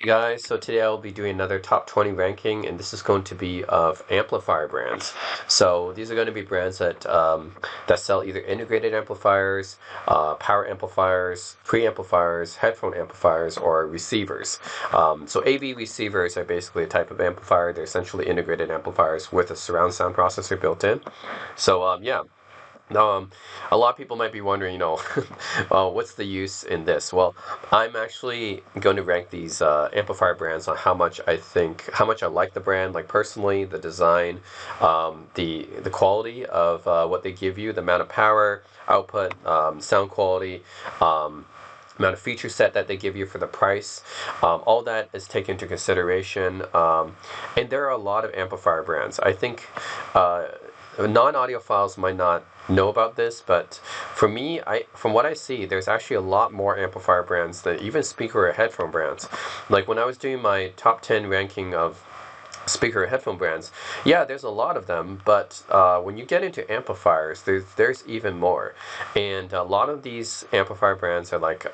Hey guys, so today I will be doing another top 20 ranking, and this is going to be of amplifier brands. So these are going to be brands that sell either integrated amplifiers, power amplifiers, preamplifiers, headphone amplifiers, or receivers. So AV receivers are basically a type of amplifier. They're essentially integrated amplifiers with a surround sound processor built in. So um, a lot of people might be wondering, what's the use in this? Well, I'm actually going to rank these amplifier brands on how much I like the brand, like personally, the design, the quality of what they give you, the amount of power, output, sound quality, amount of feature set that they give you for the price. All that is taken into consideration. And there are a lot of amplifier brands. I think non-audiophiles might not know about this, but for me, from what I see, there's actually a lot more amplifier brands than even speaker or headphone brands. Like when I was doing my top 10 ranking of speaker headphone brands, yeah, there's a lot of them, but when you get into amplifiers, there's even more. And a lot of these amplifier brands are like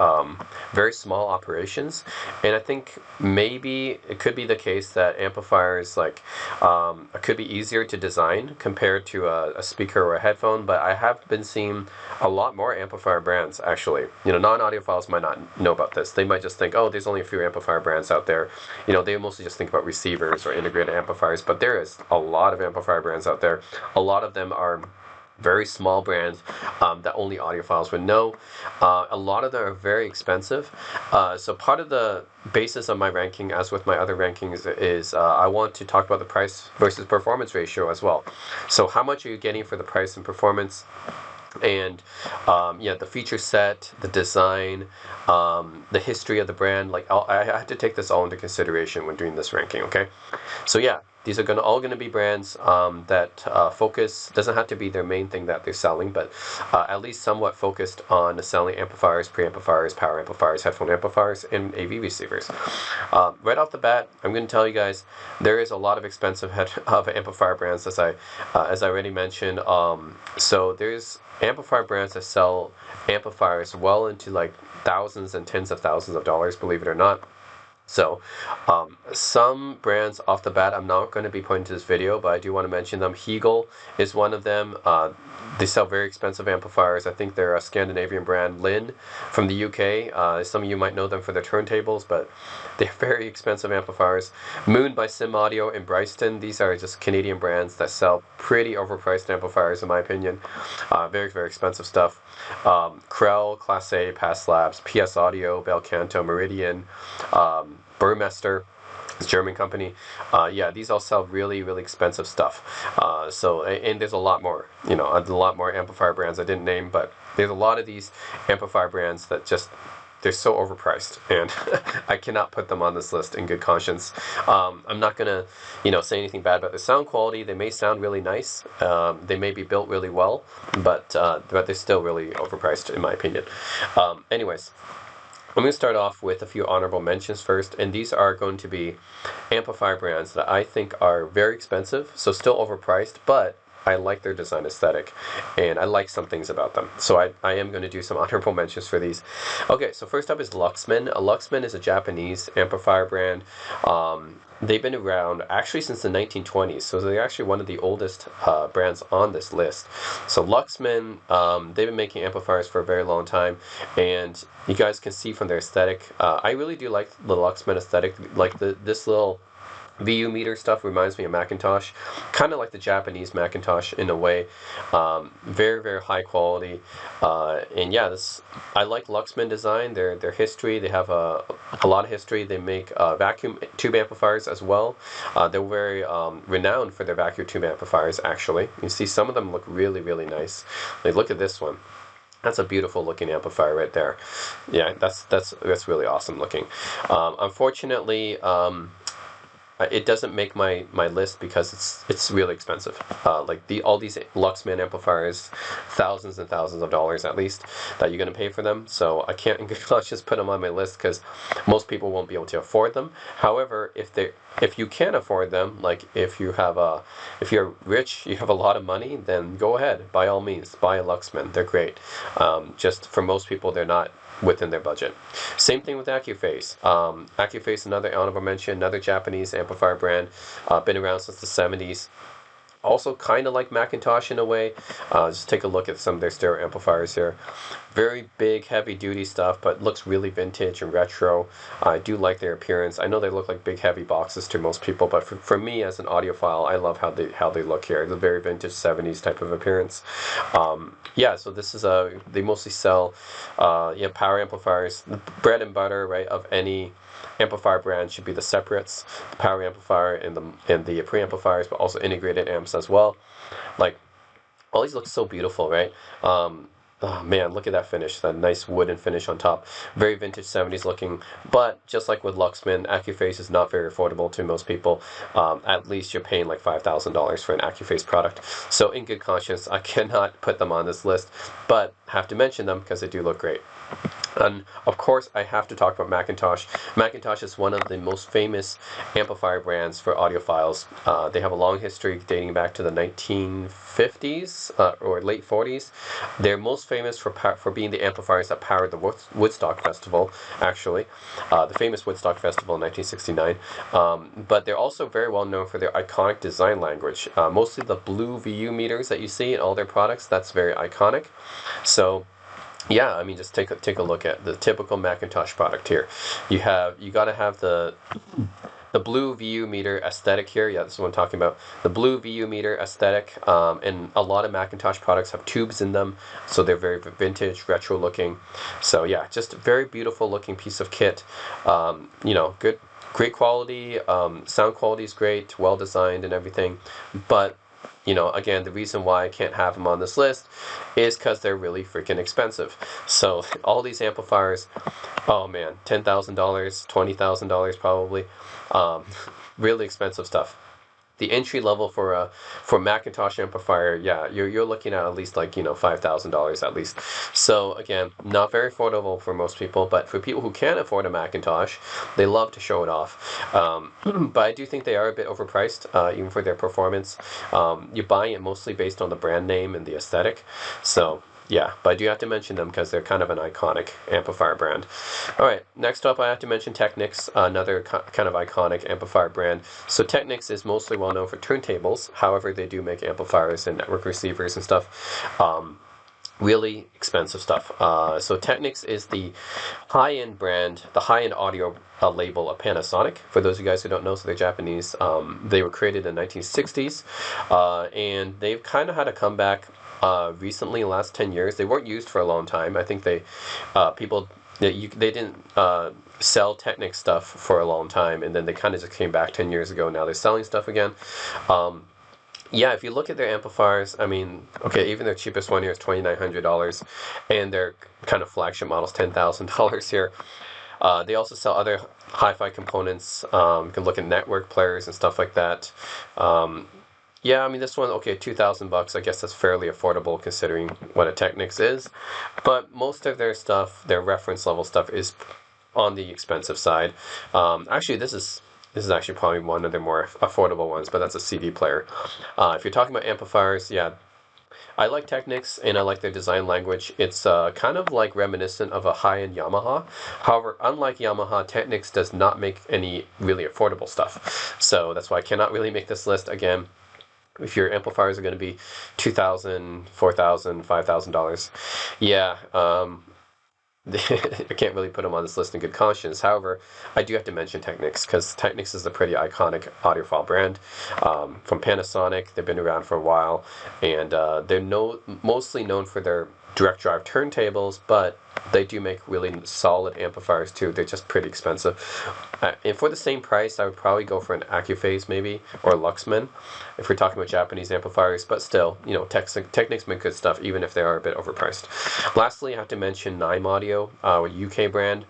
very small operations, and I think maybe it could be the case that amplifiers could be easier to design compared to a speaker or a headphone, but I have been seeing a lot more amplifier brands actually. Non-audiophiles might not know about this. They might just think, oh, there's only a few amplifier brands out there. They mostly just think about receivers or integrated amplifiers, but there is a lot of amplifier brands out there. A lot of them are very small brands that only audiophiles would know. A lot of them are very expensive. So part of the basis of my ranking, as with my other rankings, is I want to talk about the price versus performance ratio as well. So how much are you getting for the price and performance? And yeah, the feature set, the design, the history of the brand. I had to take this all into consideration when doing this ranking. Okay, so yeah, these are all gonna be brands that focus. Doesn't have to be their main thing that they're selling, but at least somewhat focused on selling amplifiers, preamplifiers, power amplifiers, headphone amplifiers, and AV receivers. Right off the bat, I'm going to tell you guys there is a lot of expensive of amplifier brands, as I already mentioned. So there's amplifier brands that sell amplifiers well into like thousands and tens of thousands of dollars, believe it or not. So, some brands off the bat I'm not going to be pointing to this video, but I do want to mention them. Heagle is one of them. They sell very expensive amplifiers. I think they're a Scandinavian brand. Lynn from the UK. Some of you might know them for their turntables, but they're very expensive amplifiers. Moon by Sim Audio and Bryston. These are just Canadian brands that sell pretty overpriced amplifiers, in my opinion. Very, very expensive stuff. Krell, Class A, Pass Labs, PS Audio, Belcanto, Meridian, Burmester, it's a German company. Yeah, these all sell really, really expensive stuff. And there's a lot more, a lot more amplifier brands I didn't name, but there's a lot of these amplifier brands that just, they're so overpriced, and I cannot put them on this list in good conscience. I'm not gonna, say anything bad about the sound quality. They may sound really nice. They may be built really well, but they're still really overpriced, in my opinion. Anyways. I'm going to start off with a few honorable mentions first, and these are going to be amplifier brands that I think are very expensive, so still overpriced, but I like their design aesthetic, and I like some things about them. So I am going to do some honorable mentions for these. Okay, so first up is Luxman. Luxman is a Japanese amplifier brand. They've been around actually since the 1920s, so they're actually one of the oldest brands on this list. So Luxman, they've been making amplifiers for a very long time, and you guys can see from their aesthetic. I really do like the Luxman aesthetic, like this little VU meter stuff reminds me of Macintosh, kind of like the Japanese Macintosh in a way. Very, very high quality, and yeah, I like Luxman design. Their history, they have a lot of history. They make vacuum tube amplifiers as well. They're very renowned for their vacuum tube amplifiers. Actually, you see some of them look really, really nice. Like, look at this one. That's a beautiful looking amplifier right there. Yeah, that's really awesome looking. Unfortunately, it doesn't make my list because it's really expensive. All these Luxman amplifiers, thousands and thousands of dollars at least that you're gonna pay for them. So I can't in good conscience put them on my list because most people won't be able to afford them. However, if you can afford them, like if you're rich, you have a lot of money, then go ahead, by all means, buy a Luxman. They're great. Just for most people, they're not within their budget. Same thing with AccuPhase. AccuPhase, another honorable mention, another Japanese amplifier brand, been around since the 70s. Also kind of like Macintosh in a way. Just take a look at some of their stereo amplifiers here. Very big, heavy-duty stuff, but looks really vintage and retro. I do like their appearance. I know they look like big, heavy boxes to most people, but for me as an audiophile, I love how they look here. The very vintage 70s type of appearance. Yeah, so this is they mostly sell power amplifiers. The bread and butter, right, of any amplifier brand should be the separates, the power amplifier and the preamplifiers, but also integrated amps as well. Like, all these look so beautiful, right? Oh man, look at that finish, that nice wooden finish on top. Very vintage 70s looking, but just like with Luxman, AccuPhase is not very affordable to most people. At least you're paying like $5,000 for an AccuPhase product. So in good conscience, I cannot put them on this list, but have to mention them because they do look great. And of course, I have to talk about Macintosh. Macintosh is one of the most famous amplifier brands for audiophiles. They have a long history dating back to the 1950s or late 40s. They're most famous for being the amplifiers that powered the Woodstock Festival, actually, the famous Woodstock Festival in 1969. But they're also very well known for their iconic design language. Mostly the blue VU meters that you see in all their products, that's very iconic. So yeah, I mean, just take a look at the typical Macintosh product here. You gotta have the blue VU meter aesthetic here. Yeah, this is what I'm talking about. The blue VU meter aesthetic, and a lot of Macintosh products have tubes in them, so they're very vintage, retro looking. So yeah, just a very beautiful looking piece of kit. Great quality. Sound quality is great, well designed and everything, but again, the reason why I can't have them on this list is because they're really freaking expensive. So all these amplifiers, oh man, $10,000, $20,000 probably, really expensive stuff. The entry level for Macintosh amplifier, yeah, you're looking at least like $5,000 at least. So again, not very affordable for most people, but for people who can afford a Macintosh, they love to show it off. But I do think they are a bit overpriced, even for their performance. You're buying it mostly based on the brand name and the aesthetic. So yeah, but I do have to mention them because they're kind of an iconic amplifier brand. All right, next up I have to mention Technics, another kind of iconic amplifier brand. So Technics is mostly well known for turntables. However, they do make amplifiers and network receivers and stuff. Really expensive stuff. So Technics is the high-end brand, the high-end audio label of Panasonic. For those of you guys who don't know, so they're Japanese. They were created in the 1960s, and they've kind of had a comeback recently, in the last 10 years. They weren't used for a long time. I think they didn't sell Technics stuff for a long time, and then they kind of just came back 10 years ago. Now they're selling stuff again. Yeah, if you look at their amplifiers, I mean, okay, even their cheapest one here is $2,900, and their kind of flagship model is $10,000 here. They also sell other hi-fi components. You can look at network players and stuff like that. Yeah, I mean, this one, okay, $2,000. I guess that's fairly affordable considering what a Technics is. But most of their stuff, their reference level stuff, is on the expensive side. Actually, this is actually probably one of their more affordable ones, but that's a CD player. If you're talking about amplifiers, yeah, I like Technics and I like their design language. It's kind of like reminiscent of a high-end Yamaha. However, unlike Yamaha, Technics does not make any really affordable stuff. So that's why I cannot really make this list again. If your amplifiers are going to be $2,000, $4,000, $5,000, yeah, I can't really put them on this list in good conscience. However, I do have to mention Technics because Technics is a pretty iconic audiophile brand from Panasonic. They've been around for a while, and they're mostly known for their direct drive turntables, but they do make really solid amplifiers too. They're just pretty expensive. And for the same price, I would probably go for an AccuPhase maybe, or Luxman, if we're talking about Japanese amplifiers. But still, Technics make good stuff, even if they are a bit overpriced. Lastly, I have to mention Nime Audio, a UK brand.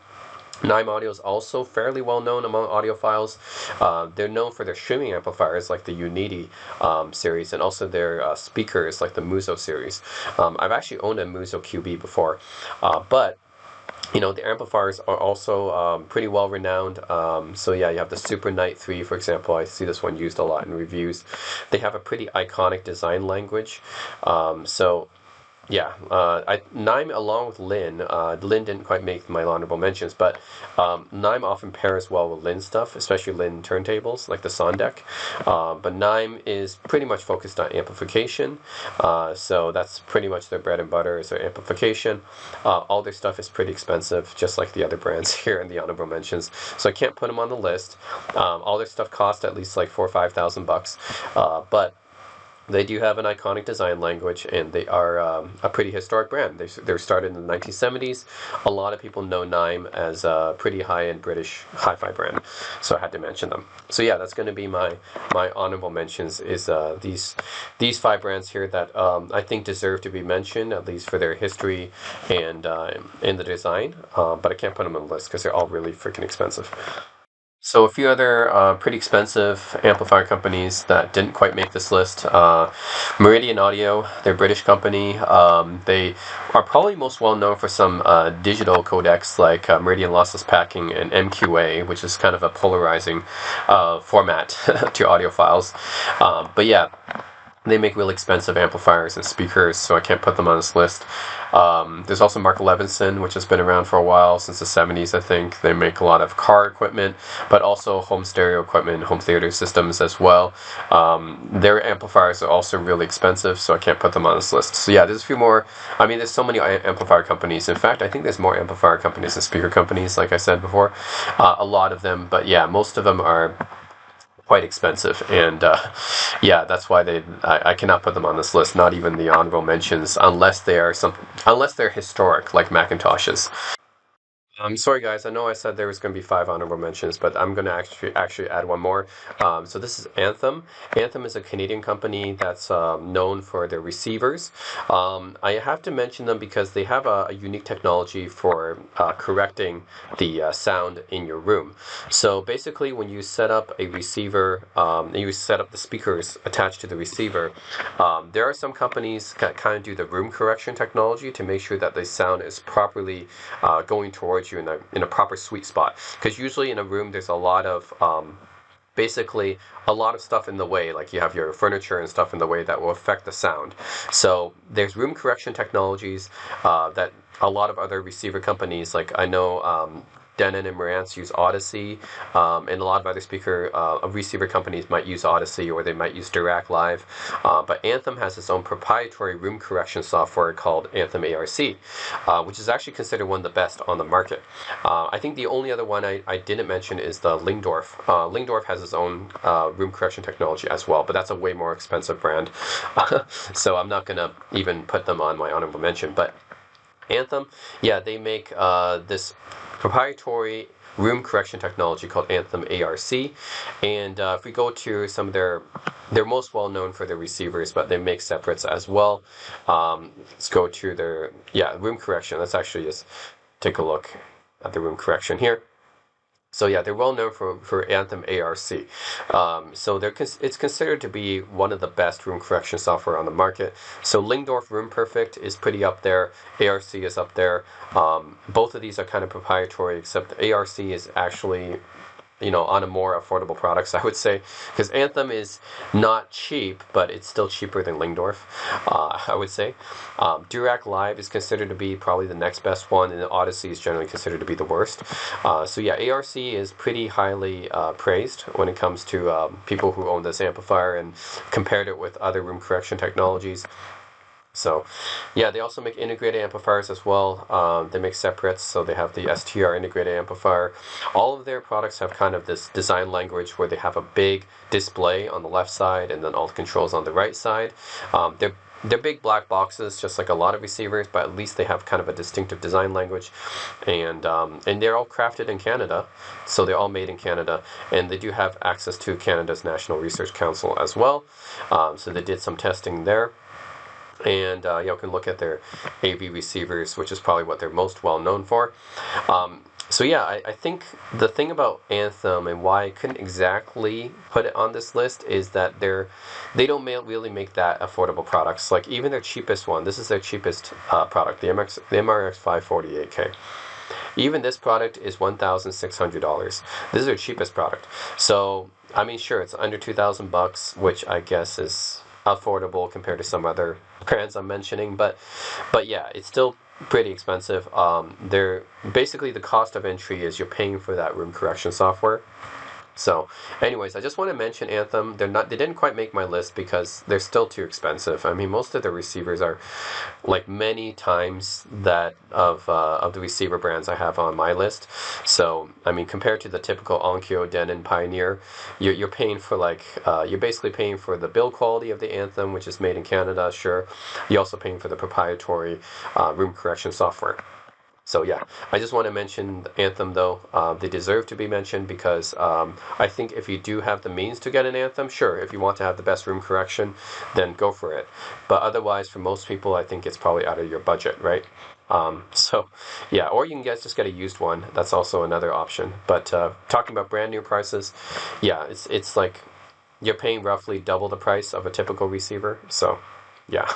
Nime Audio is also fairly well known among audiophiles. They're known for their streaming amplifiers like the Unity series, and also their speakers like the Muso series. I've actually owned a Muso QB before, but the amplifiers are also pretty well renowned. So yeah, you have the Super Night 3, for example. I see this one used a lot in reviews. They have a pretty iconic design language. So Yeah, Nime along with Lin. Lin didn't quite make my honorable mentions, but Nime often pairs well with Lin stuff, especially Lin turntables like the Sondeck. But Nime is pretty much focused on amplification, so that's pretty much their bread and butter is their amplification. All their stuff is pretty expensive, just like the other brands here in the honorable mentions. So I can't put them on the list. All their stuff cost at least like 4 or 5 thousand bucks, but they do have an iconic design language, and they are a pretty historic brand. They're started in the 1970s. A lot of people know Nime as a pretty high-end British hi-fi brand, so I had to mention them. So yeah, that's going to be my honorable mentions. Is these five brands here that I think deserve to be mentioned, at least for their history and in the design. But I can't put them on the list because they're all really freaking expensive. So a few other pretty expensive amplifier companies that didn't quite make this list. Meridian Audio, they're a British company. They are probably most well known for some digital codecs like Meridian Lossless Packing and MQA, which is kind of a polarizing format to audio files. But yeah, they make really expensive amplifiers and speakers, so I can't put them on this list. There's also Mark Levinson, which has been around for a while, since the 70s, I think. They make a lot of car equipment, but also home stereo equipment, home theater systems as well. Their amplifiers are also really expensive, so I can't put them on this list. So yeah, there's a few more. I mean, there's so many amplifier companies. In fact, I think there's more amplifier companies than speaker companies, like I said before. A lot of them, but yeah, most of them are quite expensive, and yeah, that's why I cannot put them on this list, not even the honorable mentions, unless they're historic like Macintoshes. I'm sorry, guys. I know I said there was going to be five honorable mentions, but I'm going to actually add one more. So this is Anthem. Anthem is a Canadian company that's known for their receivers. I have to mention them because they have a unique technology for correcting the sound in your room. So basically, when you set up a receiver, you set up the speakers attached to the receiver. There are some companies that kind of do the room correction technology to make sure that the sound is properly going towards you in a proper sweet spot. Because usually in a room there's a lot of basically a lot of stuff in the way, like you have your furniture and stuff in the way that will affect the sound. So there's room correction technologies that a lot of other receiver companies, like I know Denon and Marantz use Odyssey, and a lot of other receiver companies might use Odyssey, or they might use Dirac Live. But Anthem has its own proprietary room correction software called Anthem ARC, which is actually considered one of the best on the market. I think the only other one I didn't mention is the Lingdorf. Lingdorf has its own room correction technology as well, but that's a way more expensive brand. So I'm not going to even put them on my honorable mention. But Anthem, yeah, they make this proprietary room correction technology called Anthem ARC. And if we go to some of they're most well known for their receivers, but they make separates as well. Let's go to their, yeah, room correction. Let's actually just take a look at the room correction here. So yeah, they're well known for Anthem ARC. So it's considered to be one of the best room correction software on the market. So Lingdorf Room Perfect is pretty up there. ARC is up there. Both of these are kind of proprietary, except ARC is actually, on a more affordable products, I would say, because Anthem is not cheap, but it's still cheaper than Lingdorf, I would say. Dirac Live is considered to be probably the next best one, and Odyssey is generally considered to be the worst. So yeah, ARC is pretty highly praised when it comes to people who own this amplifier and compared it with other room correction technologies. So, yeah, they also make integrated amplifiers as well. They make separates, so they have the STR integrated amplifier. All of their products have kind of this design language where they have a big display on the left side and then all the controls on the right side. They're big black boxes, just like a lot of receivers, but at least they have kind of a distinctive design language, and they're all crafted in Canada, so they're all made in Canada, and they do have access to Canada's National Research Council as well. So they did some testing there. And you can look at their AV receivers, which is probably what they're most well known for. So yeah, I think the thing about Anthem and why I couldn't exactly put it on this list is that they don't really make that affordable products. Like even their cheapest one, this is their cheapest product, the MRX 548K. Even this product is $1,600. This is their cheapest product. So I mean, sure, it's under $2,000, which I guess is affordable compared to some other brands I'm mentioning. But yeah, it's still pretty expensive. They're basically the cost of entry is you're paying for that room correction software. So, anyways, I just want to mention Anthem. They didn't quite make my list because they're still too expensive. I mean, most of the receivers are like many times that of the receiver brands I have on my list. So, I mean, compared to the typical Onkyo, Denon, Pioneer, you're paying for you're basically paying for the build quality of the Anthem, which is made in Canada. Sure, you're also paying for the proprietary room correction software. So yeah, I just want to mention Anthem though. They deserve to be mentioned because I think if you do have the means to get an Anthem, sure, if you want to have the best room correction, then go for it. But otherwise, for most people, I think it's probably out of your budget, right? So yeah, or you can just get a used one. That's also another option. But talking about brand new prices, yeah, it's like you're paying roughly double the price of a typical receiver. So yeah.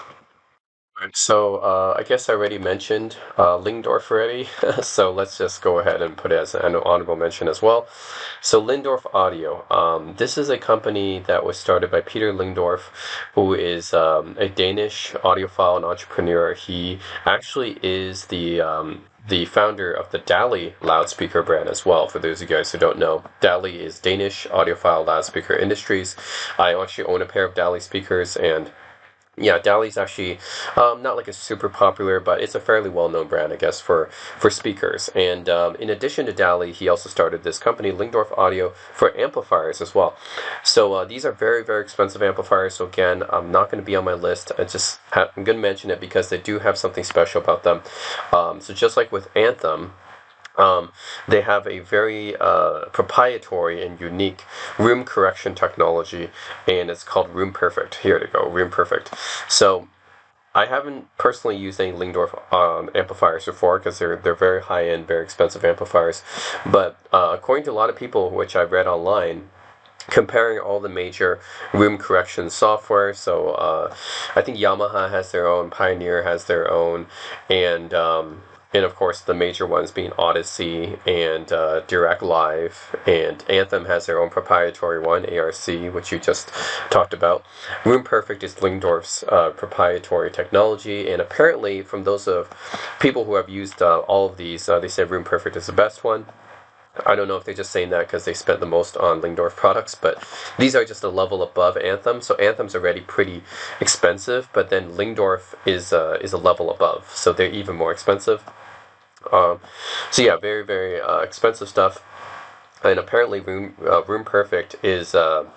Right, so I guess I already mentioned Lingdorf already, so let's just go ahead and put it as an honorable mention as well. So Lindorf Audio, this is a company that was started by Peter Lindorf, who is a Danish audiophile and entrepreneur. He actually is the founder of the Dali loudspeaker brand as well. For those of you guys who don't know, Dali is Danish audiophile loudspeaker industries. I actually own a pair of Dali speakers, and yeah, Dali's actually not like a super popular, but it's a fairly well-known brand, I guess, for speakers. And in addition to Dali, he also started this company, Lingdorf Audio, for amplifiers as well. So these are very, very expensive amplifiers. So again, I'm not going to be on my list. I'm going to mention it because they do have something special about them. So just like with Anthem, they have a very proprietary and unique room correction technology, and it's called Room Perfect. Here to go, Room Perfect. So I haven't personally used any Lingdorf amplifiers before because they're very high end, very expensive amplifiers. But according to a lot of people, which I've read online, comparing all the major room correction software. So I think Yamaha has their own, Pioneer has their own, and of course the major ones being Odyssey and Direct Live, and Anthem has their own proprietary one, ARC, which you just talked about. Room Perfect is Lingdorf's proprietary technology, and apparently from those of people who have used all of these, they say Room Perfect is the best one. I don't know if they're just saying that because they spent the most on Lingdorf products, but these are just a level above Anthem. So Anthem's already pretty expensive, but then Lingdorf is a level above, so they're even more expensive. So yeah, very very expensive stuff, and apparently Room Perfect is a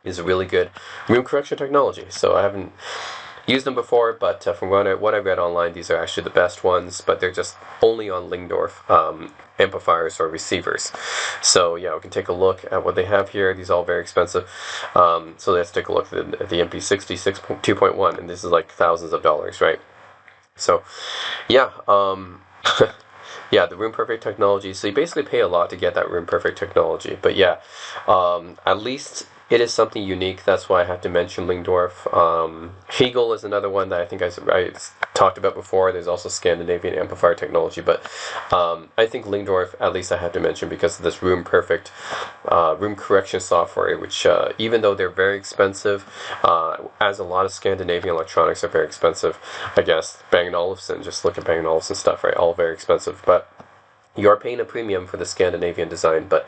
really good room correction technology. So I haven't used them before, but from what I read online, these are actually the best ones, but they're just only on Lingdorf amplifiers or receivers. So yeah, we can take a look at what they have here. These are all very expensive. So let's take a look at the MP60 2.1, and this is like thousands of dollars, right? So yeah, yeah, the Room Perfect technology. So you basically pay a lot to get that Room Perfect technology. But yeah, at least it is something unique. That's why I have to mention Lingdorf. Hegel is another one that I think I talked about before. There's also Scandinavian amplifier technology. But I think Lingdorf, at least I have to mention because of this Room Perfect room correction software, which even though they're very expensive, as a lot of Scandinavian electronics are very expensive, I guess Bang & Olufsen, just look at Bang & Olufsen stuff, right? All very expensive. But you are paying a premium for the Scandinavian design, but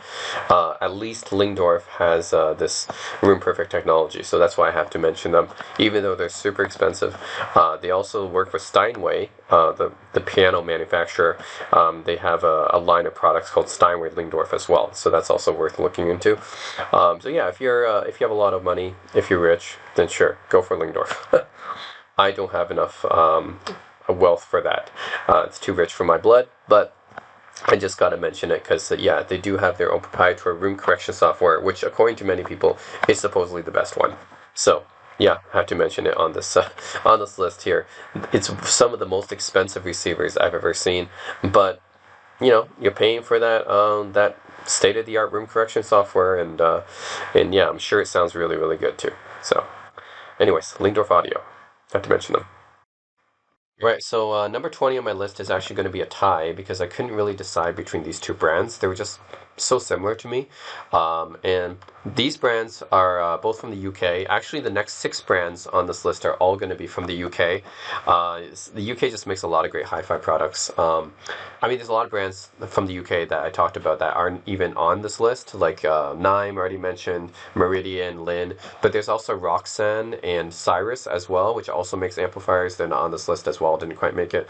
at least Lingdorf has this Room Perfect technology, so that's why I have to mention them, even though they're super expensive. They also work with Steinway, the piano manufacturer. They have a line of products called Steinway Lingdorf as well, so that's also worth looking into. So yeah, if you have a lot of money, if you're rich, then sure, go for Lingdorf. I don't have enough wealth for that. It's too rich for my blood, but I just got to mention it because, yeah, they do have their own proprietary room correction software, which, according to many people, is supposedly the best one. So, yeah, I have to mention it on this list here. It's some of the most expensive receivers I've ever seen, but you know, you're paying for that state-of-the-art room correction software, and yeah, I'm sure it sounds really really good too. So, anyways, Lingdorf Audio, I have to mention them. Right, so number 20 on my list is actually going to be a tie because I couldn't really decide between these two brands. They were just so similar to me. And these brands are both from the UK. Actually, the next 6 brands on this list are all going to be from the UK. The UK just makes a lot of great hi-fi products. I mean, there's a lot of brands from the UK that I talked about that aren't even on this list, like Nime, already mentioned, Meridian, Lin, but there's also Roxanne and Cyrus as well, which also makes amplifiers. They're not on this list as well, didn't quite make it.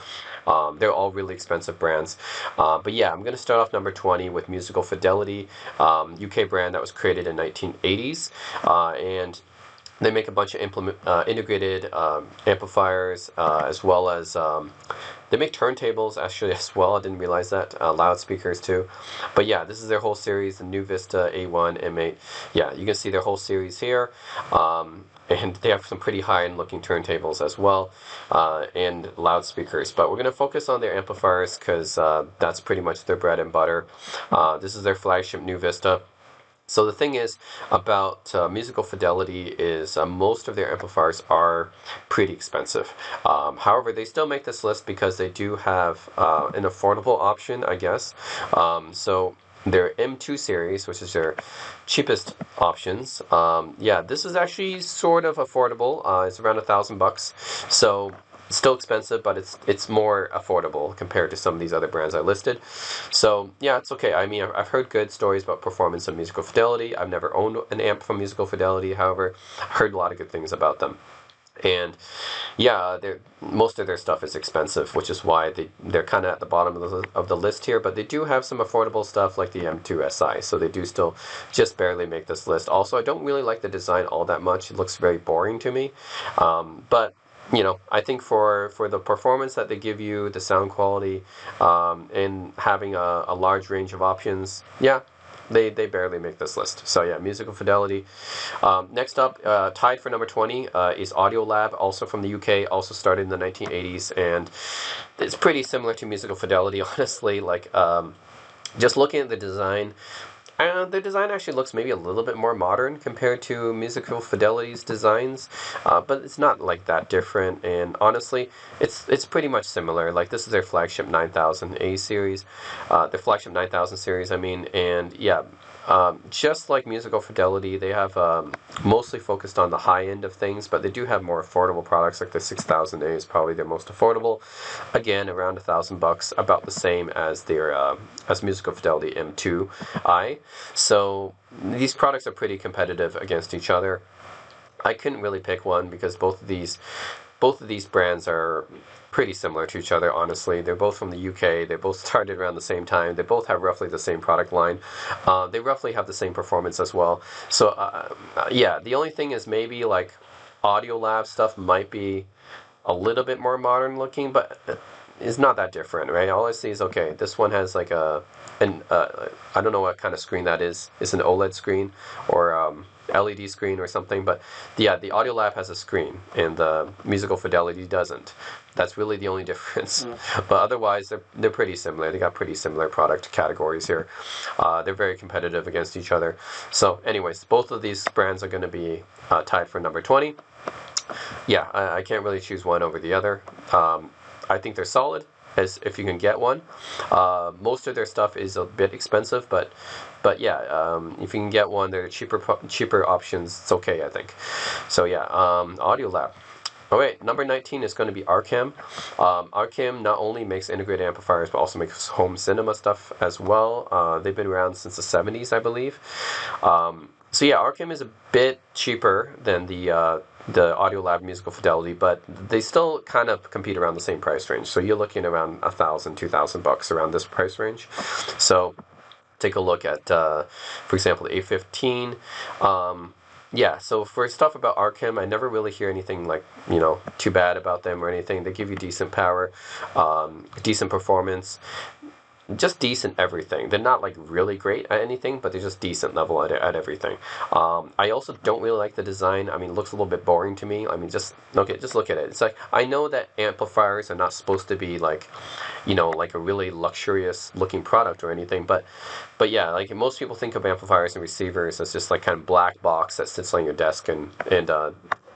They're all really expensive brands. But yeah, I'm going to start off number 20 with Musical Fidelity, UK brand that was created in 1980s, and they make a bunch of integrated amplifiers, as well as they make turntables actually as well. I didn't realize that. Loudspeakers too. But yeah, this is their whole series, the New Vista, A1, M8. Yeah, you can see their whole series here. And they have some pretty high-end looking turntables as well, and loudspeakers. But we're going to focus on their amplifiers because that's pretty much their bread and butter. This is their flagship New Vista. So the thing is about Musical Fidelity is most of their amplifiers are pretty expensive. However, they still make this list because they do have an affordable option, I guess. So their M2 series, which is their cheapest options, yeah, this is actually sort of affordable. It's around $1,000. So still expensive, but it's more affordable compared to some of these other brands I listed. So yeah, it's okay. I mean, I've heard good stories about performance of Musical Fidelity. I've never owned an amp from Musical Fidelity, however, I heard a lot of good things about them. And yeah, most of their stuff is expensive, which is why they're kind of at the bottom of the list here. But they do have some affordable stuff like the M2 SI, so they do still just barely make this list. Also, I don't really like the design all that much. It looks very boring to me. But you know, I think for the performance that they give you, the sound quality, and having a large range of options, yeah, they barely make this list. So yeah, Musical Fidelity. Next up, tied for number 20 is Audiolab, also from the UK, also started in the 1980s, and it's pretty similar to Musical Fidelity, honestly. Like, just looking at the design, the design actually looks maybe a little bit more modern compared to Musical Fidelity's designs, but it's not like that different. And honestly, it's pretty much similar. Like, this is their flagship 9000A series, their flagship 9000 series. I mean, and yeah. Just like Musical Fidelity, they have mostly focused on the high end of things, but they do have more affordable products. Like the 6000A is probably their most affordable. Again, around $1,000, about the same as their as Musical Fidelity M2i. So these products are pretty competitive against each other. I couldn't really pick one because both of these brands are pretty similar to each other, honestly. They're both from the UK. They both started around the same time. They both have roughly the same product line. They roughly have the same performance as well. So, yeah, the only thing is maybe like Audiolab stuff might be a little bit more modern looking, but it's not that different, right? All I see is, okay, this one has like I don't know what kind of screen that is. It's an OLED screen or LED screen or something, but yeah, the Audiolab has a screen and the Musical Fidelity doesn't. That's really the only difference. But otherwise, they're pretty similar. They got pretty similar product categories here. They're very competitive against each other. So anyways, both of these brands are going to be tied for number 20. Yeah, I can't really choose one over the other. I think they're solid, as if you can get one. Most of their stuff is a bit expensive, but yeah, if you can get one, they're cheaper options. It's okay, I think. So yeah, Audiolab. All right, number 19 is going to be Arcam. Arcam not only makes integrated amplifiers, but also makes home cinema stuff as well. They've been around since the 70s, I believe. So yeah, Arcam is a bit cheaper than the Audiolab Musical Fidelity, but they still kind of compete around the same price range. So you're looking around $1,000, $2,000 around this price range. So take a look at, for example, the A15. Yeah, so for stuff about Arcam, I never really hear anything like, too bad about them or anything. They give you decent power, decent performance, just decent everything. They're not like really great at anything, but they're just decent level at everything. I also don't really like the design. I mean, it looks a little bit boring to me. I mean, just look at it. It's like, I know that amplifiers are not supposed to be like, like a really luxurious looking product or anything, but yeah, like most people think of amplifiers and receivers as just like kind of black box that sits on your desk and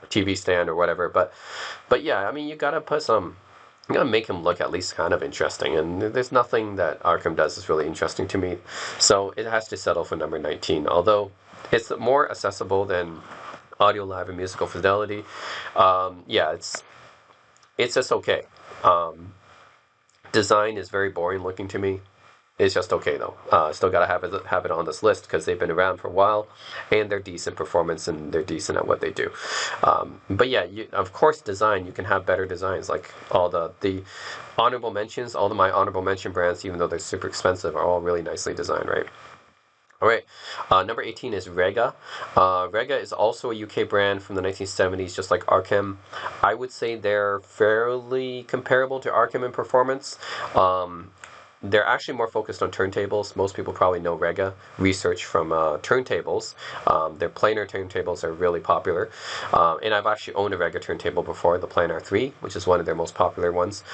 TV stand or whatever. But yeah, I mean, you gotta put some I'm gonna make him look at least kind of interesting, and there's nothing that Arkham does is really interesting to me, so it has to settle for number 19. Although it's more accessible than Audio Live and Musical Fidelity. Yeah, it's just okay. Um, Design is very boring looking to me. It's just okay though. Still gotta have it on this list because they've been around for a while, and they're decent performance and they're decent at what they do. But yeah, of course, design you can have better designs. Like all the honorable mentions, all of my honorable mention brands, even though they're super expensive, are all really nicely designed, right? All right, number 18 is Rega. Rega is also a UK brand from the 1970s, just like Arkham. I would say they're fairly comparable to Arkham in performance. Um, they're actually more focused on turntables. Most people probably know Rega research from turntables. Their planar turntables are really popular. And I've actually owned a Rega turntable before, the Planar 3, which is one of their most popular ones.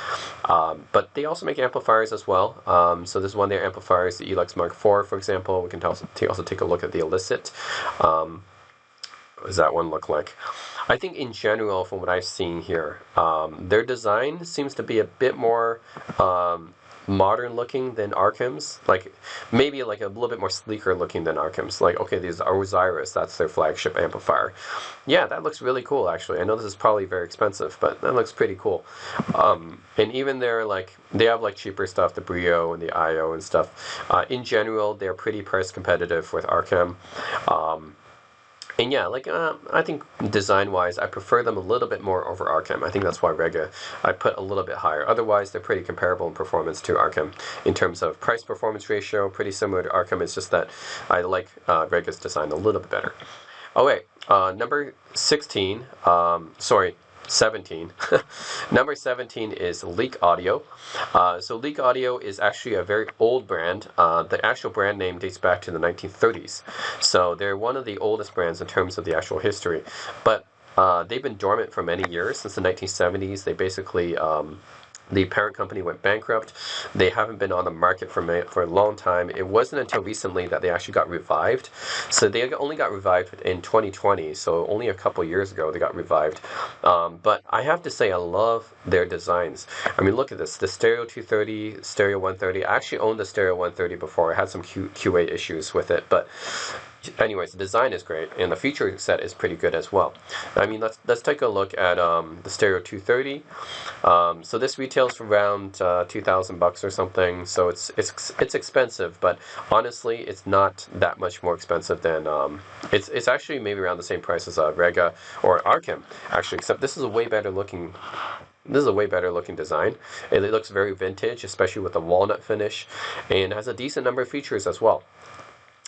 But they also make amplifiers as well. So this is one of their amplifiers, the Elux Mark IV, for example. We can also take a look at the Illicit. What does that one look like? I think in general, from what I've seen here, their design seems to be a bit more modern looking than Arkham's. Like maybe like a little bit more sleeker looking than Arkham's. Like okay, these are Osiris. That's their flagship amplifier. Yeah, that looks really cool. Actually, I know this is probably very expensive, but that looks pretty cool. And even their like they have like cheaper stuff, the Brio and the IO and stuff. In general, they're pretty price competitive with Arkham. And yeah, like I think design-wise, I prefer them a little bit more over Arkham. I think that's why Rega I put a little bit higher. Otherwise, they're pretty comparable in performance to Arkham in terms of price-performance ratio. Pretty similar to Arkham. It's just that I like Rega's design a little bit better. Oh wait, number 16. Sorry. 17. Number 17 is Leak Audio. So Leak Audio is actually a very old brand. The actual brand name dates back to the 1930s. So they're one of the oldest brands in terms of the actual history. But they've been dormant for many years, since the 1970s. They basically the parent company went bankrupt. They haven't been on the market for a long time. It wasn't until recently that they actually got revived. So they only got revived in 2020. So only a couple years ago they got revived. But I have to say I love their designs. I mean, look at this. The Stereo 230, Stereo 130. I actually owned the Stereo 130 before. I had some QA issues with it, but anyways, the design is great, and the feature set is pretty good as well. I mean, let's take a look at the Stereo 230. So this retails for around $2,000 or something. So it's expensive, but honestly, it's not that much more expensive than it's actually maybe around the same price as Rega or Arkham, actually. Except this is a way better looking. This is a way better looking design. It looks very vintage, especially with the walnut finish, and has a decent number of features as well.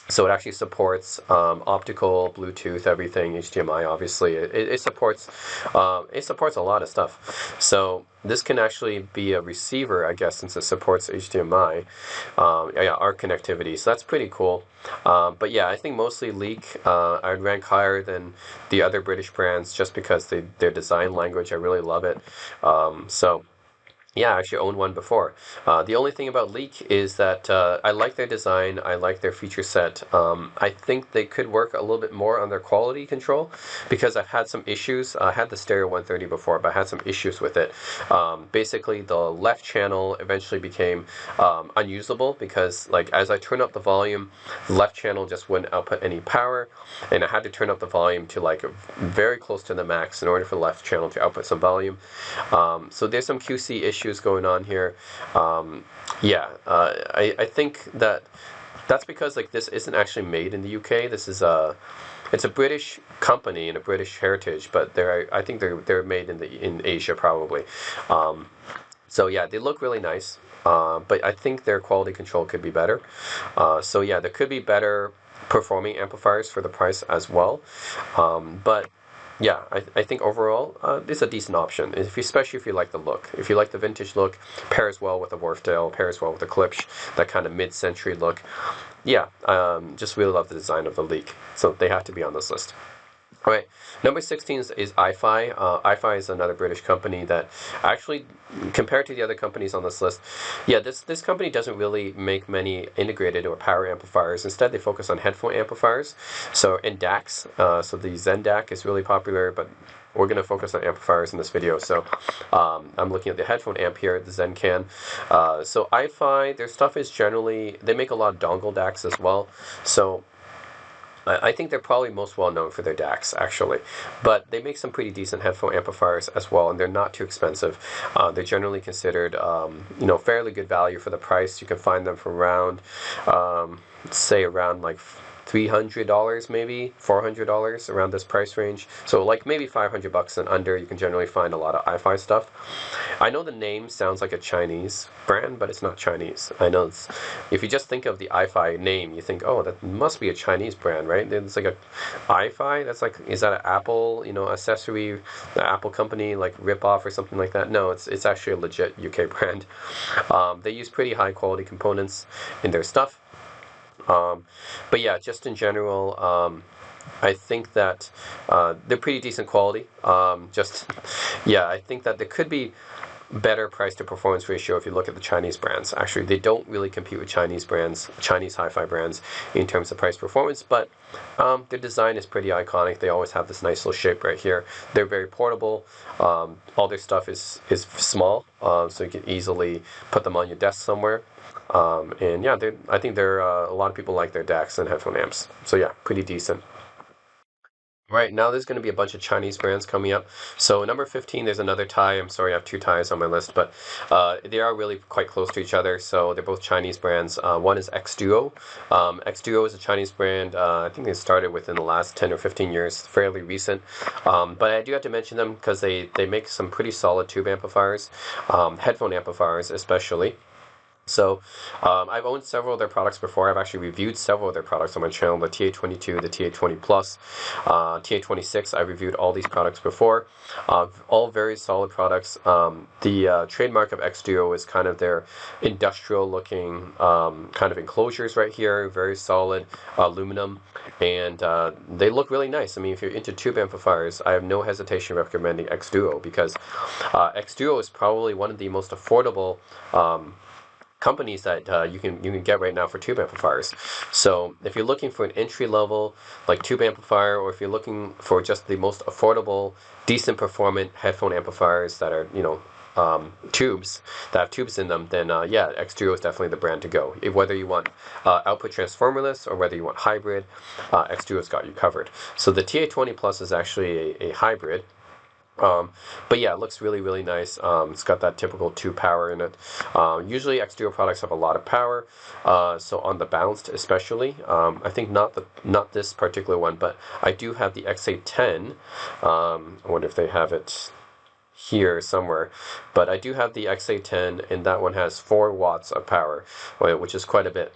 So it actually supports optical, Bluetooth, everything, HDMI. Obviously, it supports a lot of stuff. So this can actually be a receiver, I guess, since it supports HDMI, yeah, ARC connectivity. So that's pretty cool. But yeah, I think mostly Leak I'd rank higher than the other British brands just because their design language. I really love it. So. Yeah, I actually owned one before. The only thing about Leak is that I like their design, I like their feature set. I think they could work a little bit more on their quality control because I've had some issues. I had the Stereo 130 before, but I had some issues with it. Basically, the left channel eventually became unusable because, like, as I turn up the volume, the left channel just wouldn't output any power, and I had to turn up the volume to like very close to the max in order for the left channel to output some volume. So there's some QC issues going on here. Yeah, I think that's because like this isn't actually made in the UK. This is it's a British company and a British heritage, but I think they're made in Asia probably. So yeah, they look really nice, but I think their quality control could be better. So yeah, there could be better performing amplifiers for the price as well. But yeah, I think overall it's a decent option, especially if you like the look. If you like the vintage look, pairs well with the Wharfdale, pairs well with the Klipsch, that kind of mid-century look. Yeah, just really love the design of the Leak, so they have to be on this list. All right, number 16 is iFi. iFi is another British company that actually, compared to the other companies on this list, yeah, this company doesn't really make many integrated or power amplifiers. Instead, they focus on headphone amplifiers. So, and DACs. So the Zen DAC is really popular, but we're going to focus on amplifiers in this video. So I'm looking at the headphone amp here, the Zencan. So iFi, their stuff is generally, they make a lot of dongle DACs as well. So I think they're probably most well known for their DACs, actually. But they make some pretty decent headphone amplifiers as well, and they're not too expensive. They're generally considered, fairly good value for the price. You can find them for around, say around like $300, maybe $400, around this price range. So like maybe $500 and under, you can generally find a lot of iFi stuff. I know the name sounds like a Chinese brand, but it's not Chinese. I know if you just think of the iFi name, you think, oh, that must be a Chinese brand, right? It's like a iFi. That's like, is that an Apple, accessory, the Apple company, like rip-off or something like that? No, it's actually a legit UK brand. They use pretty high quality components in their stuff. But yeah, just in general, I think that they're pretty decent quality. I think that there could be better price to performance ratio if you look at the Chinese brands. Actually, they don't really compete with Chinese brands, Chinese hi-fi brands, in terms of price performance, but their design is pretty iconic. They always have this nice little shape right here. They're very portable. All their stuff is small, so you can easily put them on your desk somewhere. I think they're a lot of people like their DACs and headphone amps. So yeah, pretty decent. Right now, there's going to be a bunch of Chinese brands coming up. So number 15, there's another tie. I'm sorry, I have two ties on my list, but they are really quite close to each other. So they're both Chinese brands. One is X Duo. X Duo is a Chinese brand. I think they started within the last 10 or 15 years, fairly recent. But I do have to mention them because they make some pretty solid tube amplifiers, headphone amplifiers especially. So I've owned several of their products before. I've actually reviewed several of their products on my channel, the TA22, the TA20 Plus, TA26. I've reviewed all these products before. All very solid products. The trademark of X Duo is kind of their industrial looking kind of enclosures right here, very solid aluminum, and they look really nice. I mean, if you're into tube amplifiers, I have no hesitation recommending X Duo because X Duo is probably one of the most affordable companies that you can get right now for tube amplifiers. So if you're looking for an entry level like tube amplifier, or if you're looking for just the most affordable, decent performant headphone amplifiers that are tubes that have tubes in them, then X Duo is definitely the brand to go. Whether you want output transformerless or whether you want hybrid, X Duo's got you covered. So the TA20 Plus is actually a hybrid. But yeah, it looks really, really nice. It's got that typical 2 power in it. Usually X Duo products have a lot of power, so on the bounced especially. I think not this particular one, but I do have the XA10. I wonder if they have it here somewhere, but I do have the XA10, and that one has 4 watts of power, which is quite a bit.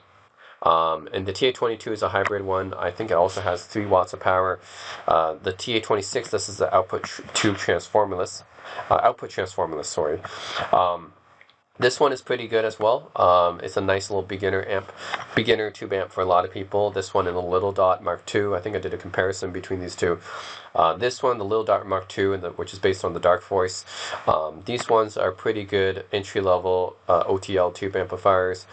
And the TA22 is a hybrid one. I think it also has 3 watts of power. The TA26, this is the output transformerless. Sorry. This one is pretty good as well. It's a nice little beginner tube amp for a lot of people. This one in the Little Dot Mark II. I think I did a comparison between these two. This one, the Little Dot Mark II, which is based on the Dark Voice. These ones are pretty good entry-level OTL tube amplifiers.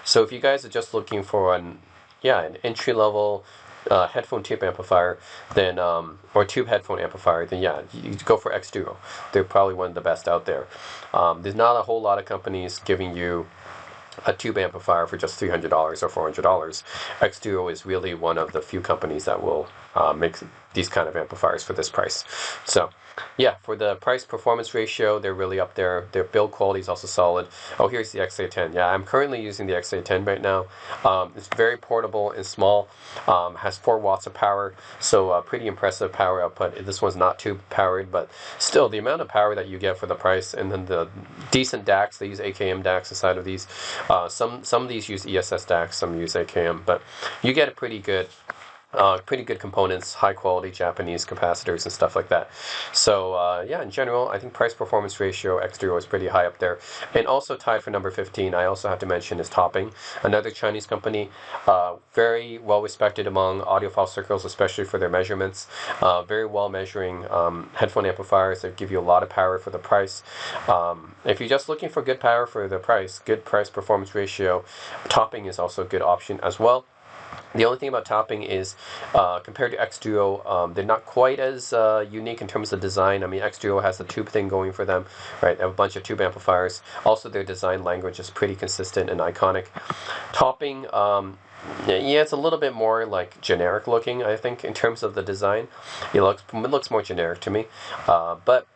So if you guys are just looking for an entry-level headphone tube amplifier, then or tube headphone amplifier, then you go for X Duo. They're probably one of the best out there. There's not a whole lot of companies giving you a tube amplifier for just $300 or $400. X Duo is really one of the few companies that will make these kind of amplifiers for this price. So yeah, for the price performance ratio, they're really up there. Their build quality is also solid. Oh, here's the XA10. Yeah, I'm currently using the XA10 right now. It's very portable and small. Has 4 watts of power, so pretty impressive power output. This one's not tube powered, but still the amount of power that you get for the price, and then the decent DACs. They use AKM DACs inside of these. Some of these use ESS DACs, some use AKM, but you get a pretty good components, high quality Japanese capacitors and stuff like that. So in general, I think price performance ratio X Duo is pretty high up there. And also tied for number 15, I also have to mention is Topping, another Chinese company, very well respected among audiophile circles, especially for their measurements. Very well measuring headphone amplifiers that give you a lot of power for the price. If you're just looking for good power for the price, good price performance ratio, Topping is also a good option as well. The only thing about topping is, compared to X Duo, they're not quite as unique in terms of design. I mean, X Duo has the tube thing going for them, right? They have a bunch of tube amplifiers. Also, their design language is pretty consistent and iconic. Topping, yeah, it's a little bit more like generic looking, I think, in terms of the design. It looks more generic to me, but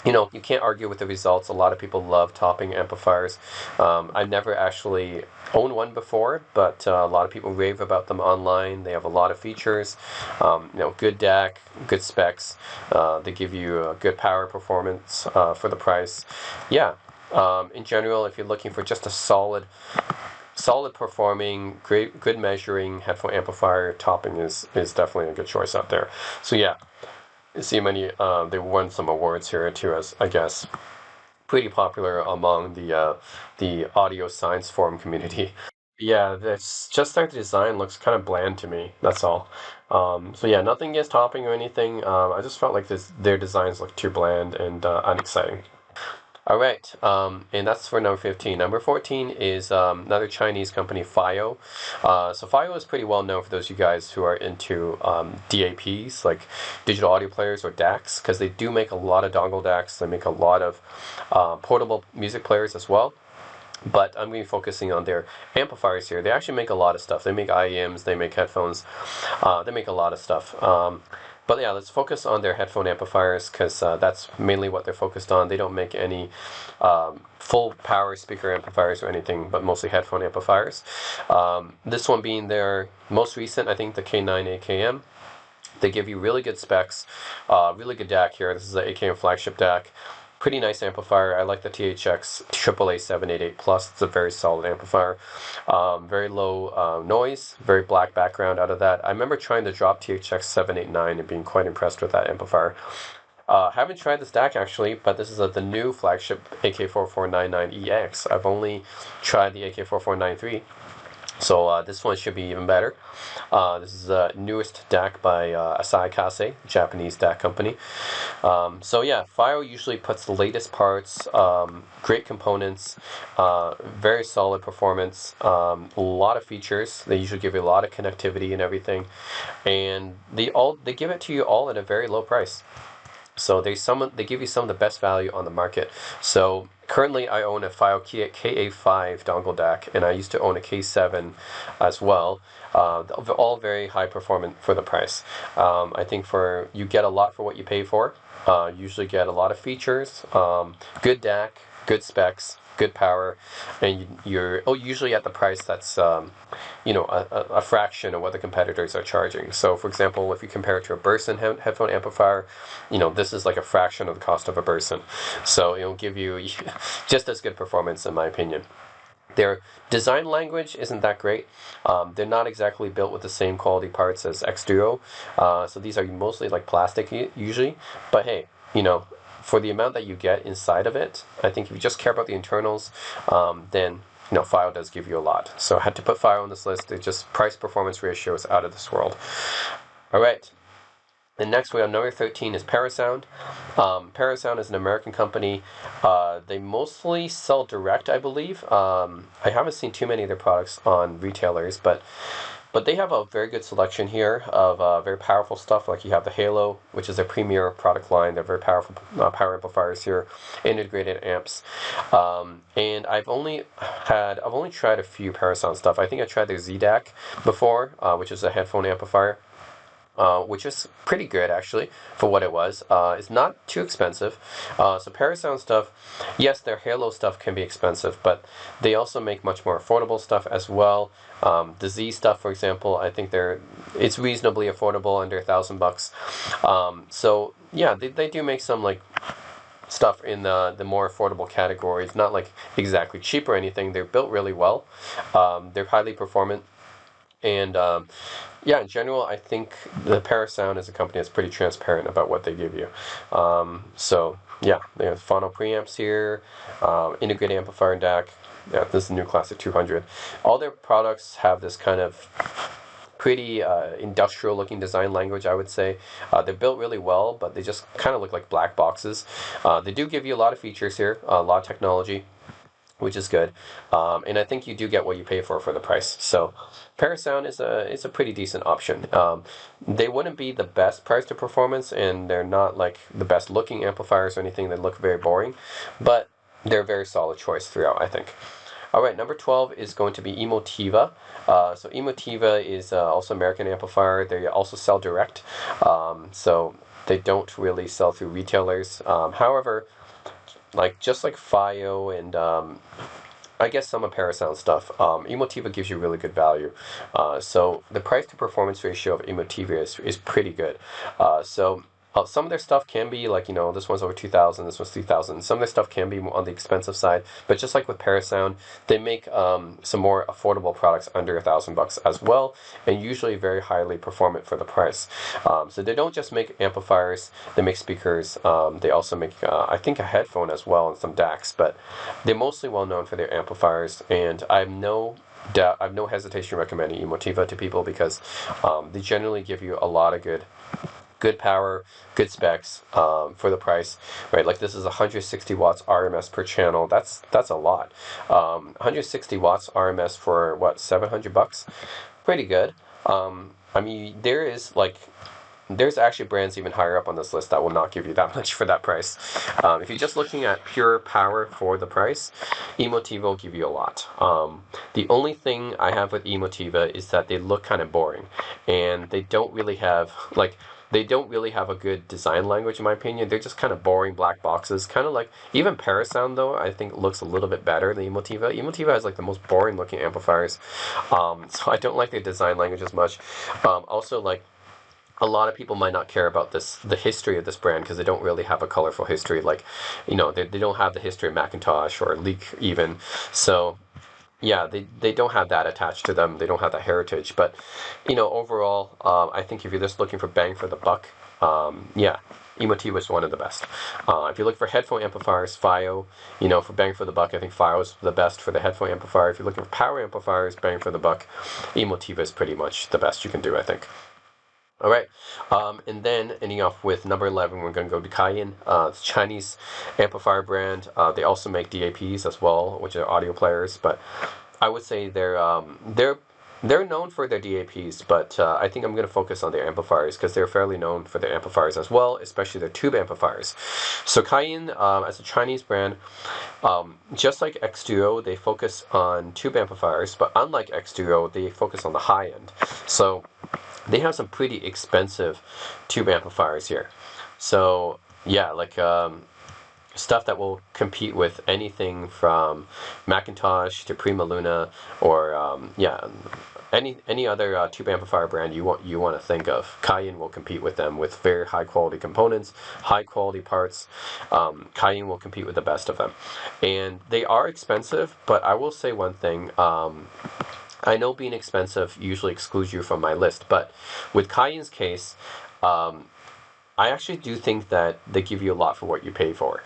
you can't argue with the results. A lot of people love topping amplifiers. I never actually owned one before, but a lot of people rave about them online. They have a lot of features. Good DAC, good specs. They give you a good power performance for the price. Yeah. In general, if you're looking for just a solid performing, good measuring headphone amplifier, topping is definitely a good choice out there. So yeah. See many they won some awards here too, as I guess pretty popular among the audio science forum community. Yeah, that's just like the design looks kind of bland to me. That's all. So yeah, nothing against topping or anything. I just felt like their designs look too bland and unexciting. All right, and that's for number 15. Number 14 is another Chinese company, FIO. So FIO is pretty well known for those of you guys who are into DAPs, like digital audio players or DACs, because they do make a lot of dongle DACs. They make a lot of portable music players as well. But I'm going to be focusing on their amplifiers here. They actually make a lot of stuff. They make IEMs, they make headphones, they make a lot of stuff. But yeah, let's focus on their headphone amplifiers because that's mainly what they're focused on. They don't make any full power speaker amplifiers or anything, but mostly headphone amplifiers. This one being their most recent, I think the K9 AKM. They give you really good specs, really good DAC here. This is the AKM flagship DAC. Pretty nice amplifier. I like the THX AAA 788 Plus. It's a very solid amplifier. Very low noise, very black background out of that. I remember trying the drop THX 789 and being quite impressed with that amplifier. Haven't tried this DAC actually, but this is the new flagship AK4499EX. I've only tried the AK4493. So this one should be even better. This is the newest DAC by Asahi Kasei, Japanese DAC company. So yeah, FIO usually puts the latest parts, great components, very solid performance, a lot of features. They usually give you a lot of connectivity and everything, and they give it to you all at a very low price. So they give you some of the best value on the market. So currently I own a FIO KA5 dongle DAC, and I used to own a K7 as well. All very high performant for the price. I think you get a lot for what you pay for. Usually get a lot of features, good DAC, good specs, good power, and you're usually at the price that's a fraction of what the competitors are charging. So for example, if you compare it to a Burson headphone amplifier, this is like a fraction of the cost of a Burson. So it'll give you just as good performance in my opinion. Their design language isn't that great. They're not exactly built with the same quality parts as X Duo. So these are mostly like plastic usually. But hey, for the amount that you get inside of it, I think if you just care about the internals, then FIO does give you a lot. So I had to put FIO on this list. It just price performance ratio is out of this world. All right. The next we have number 13 is Parasound. Parasound is an American company. They mostly sell direct, I believe. I haven't seen too many of their products on retailers, but they have a very good selection here of very powerful stuff. Like you have the Halo, which is a premier product line. They're very powerful power amplifiers here, integrated amps. And I've only tried a few Parasound stuff. I think I tried their ZDAC before, which is a headphone amplifier. Which is pretty good actually for what it was. It's not too expensive. So Parasound stuff, yes, their Halo stuff can be expensive, but they also make much more affordable stuff as well. The Z stuff, for example, I think it's reasonably affordable, under $1,000. So yeah, they do make some like stuff in the more affordable category. It's not like exactly cheap or anything. They're built really well. They're highly performant. And yeah, in general, I think the Parasound is a company that's pretty transparent about what they give you. So yeah, they have phono preamps here, integrated amplifier and DAC. Yeah, this is the new Classic 200. All their products have this kind of pretty industrial looking design language, I would say. They're built really well, but they just kind of look like black boxes. They do give you a lot of features here, a lot of technology. which is good. And I think you do get what you pay for the price. So Parasound is a pretty decent option. They wouldn't be the best price to performance, and they're not like the best looking amplifiers or anything. They look very boring, but they're a very solid choice throughout, I think. All right, number 12 is going to be Emotiva. So Emotiva is also American amplifier. They also sell direct, so they don't really sell through retailers. However, just like FiO and I guess some of Parasound stuff, Emotiva gives you really good value. So the price to performance ratio of Emotiva is pretty good. Some of their stuff can be like, this one's over 2,000, this one's 3,000. Some of their stuff can be on the expensive side, but just like with Parasound, they make some more affordable products under $1,000 as well, and usually very highly performant for the price. So they don't just make amplifiers, they make speakers. They also make, I think, a headphone as well and some DACs, but they're mostly well known for their amplifiers, and I have no hesitation recommending Emotiva to people because they generally give you a lot of good power, good specs for the price, right? Like this is 160 watts RMS per channel. That's a lot. 160 watts RMS for what, $700? Pretty good. I mean, there's actually brands even higher up on this list that will not give you that much for that price. If you're just looking at pure power for the price, Emotiva will give you a lot. The only thing I have with Emotiva is that they look kind of boring, and they don't really have a good design language, in my opinion. They're just kind of boring black boxes. Kind of like, even Parasound, though, I think looks a little bit better than Emotiva. Emotiva has like the most boring looking amplifiers. So I don't like their design language as much. Also, like, a lot of people might not care about the history of this brand because they don't really have a colorful history. Like, they don't have the history of Macintosh or Leak even. So yeah, they don't have that attached to them. They don't have that heritage. But, overall, I think if you're just looking for bang for the buck, yeah, Emotiva is one of the best. If you look for headphone amplifiers, FiO, for bang for the buck, I think FiO is the best for the headphone amplifier. If you're looking for power amplifiers, bang for the buck, Emotiva is pretty much the best you can do, I think. All right, and then ending off with number 11, we're going to go to Cayenne. It's a Chinese amplifier brand. They also make DAPs as well, which are audio players. But I would say they're known for their DAPs, but I think I'm going to focus on their amplifiers because they're fairly known for their amplifiers as well, especially their tube amplifiers. So Cayenne, as a Chinese brand, just like X Duo, they focus on tube amplifiers, but unlike X Duo, they focus on the high end. So they have some pretty expensive tube amplifiers here. So yeah, like stuff that will compete with anything from Macintosh to Prima Luna, or any other tube amplifier brand you want to think of. Cayenne will compete with them with very high quality components, high quality parts. Cayenne will compete with the best of them, and they are expensive. But I will say one thing. I know being expensive usually excludes you from my list, but with Cayenne's case, I actually do think that they give you a lot for what you pay for.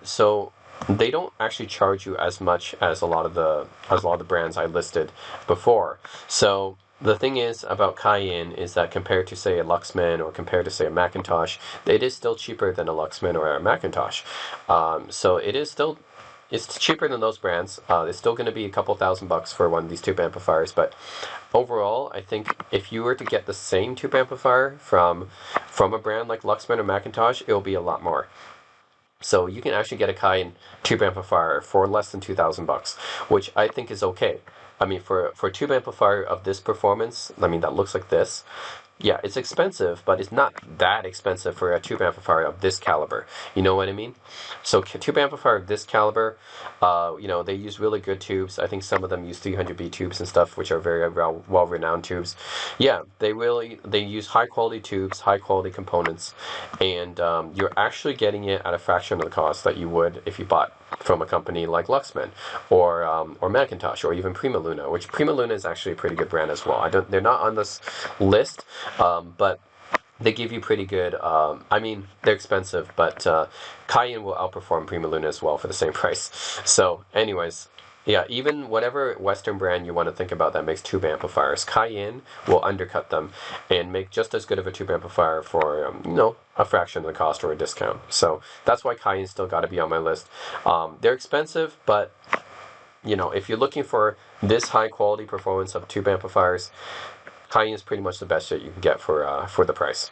So they don't actually charge you as much as a lot of the brands I listed before. So the thing is about Cayenne is that compared to, say, a Luxman or compared to, say, a Macintosh, it is still cheaper than a Luxman or a Macintosh. So it's cheaper than those brands. It's still going to be a couple $1,000 for one of these tube amplifiers, but overall, I think if you were to get the same tube amplifier from a brand like Luxman or Macintosh, it will be a lot more. So you can actually get a Cayenne tube amplifier for less than $2,000, which I think is okay. I mean, for a tube amplifier of this performance, I mean, that looks like this. Yeah, it's expensive, but it's not that expensive for a tube amplifier of this caliber. You know what I mean? So tube amplifier of this caliber, they use really good tubes. I think some of them use 300B tubes and stuff, which are very well-renowned tubes. Yeah, they use high-quality tubes, high-quality components, and you're actually getting it at a fraction of the cost that you would if you bought from a company like Luxman or Macintosh or even Prima Luna, which Prima Luna is actually a pretty good brand as well. They're not on this list, but they give you pretty good. I mean, they're expensive, but Cayenne will outperform Prima Luna as well for the same price. So, anyways. Yeah, even whatever Western brand you want to think about that makes tube amplifiers, Cayenne will undercut them and make just as good of a tube amplifier for, a fraction of the cost or a discount. So that's why Cayenne's still got to be on my list. They're expensive, but if you're looking for this high quality performance of tube amplifiers, high-end is pretty much the best that you can get for the price.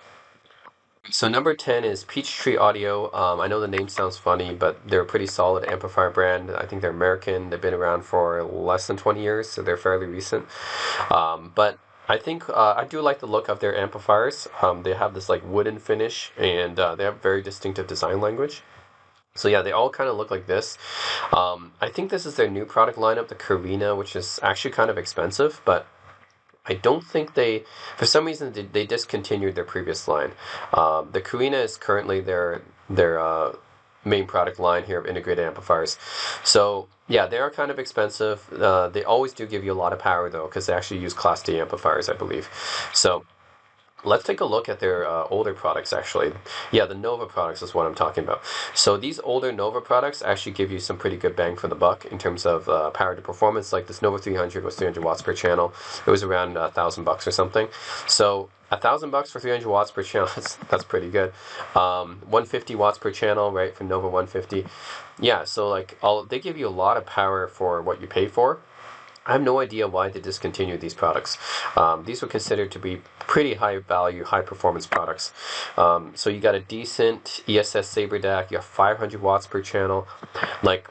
So number 10 is Peachtree Audio. I know the name sounds funny, but they're a pretty solid amplifier brand. I think they're American. They've been around for less than 20 years, so they're fairly recent. But I think I do like the look of their amplifiers. They have this like wooden finish, and they have very distinctive design language. So yeah, they all kind of look like this. I think this is their new product lineup, the Carina, which is actually kind of expensive, but I don't think for some reason, they discontinued their previous line. The Carina is currently their main product line here of integrated amplifiers. So yeah, they are kind of expensive. They always do give you a lot of power though, because they actually use Class D amplifiers, I believe. So let's take a look at their older products actually. Yeah, the Nova products is what I'm talking about. So these older Nova products actually give you some pretty good bang for the buck in terms of power to performance. Like this Nova 300 was 300 watts per channel. It was around $1,000 or something. So $1,000 for 300 watts per channel, that's pretty good. 150 watts per channel, right, for Nova 150. Yeah, so like they give you a lot of power for what you pay for. I have no idea why they discontinued these products. These were considered to be pretty high value, high performance products. So you got a decent ESS Saber DAC, you have 500 watts per channel. Like,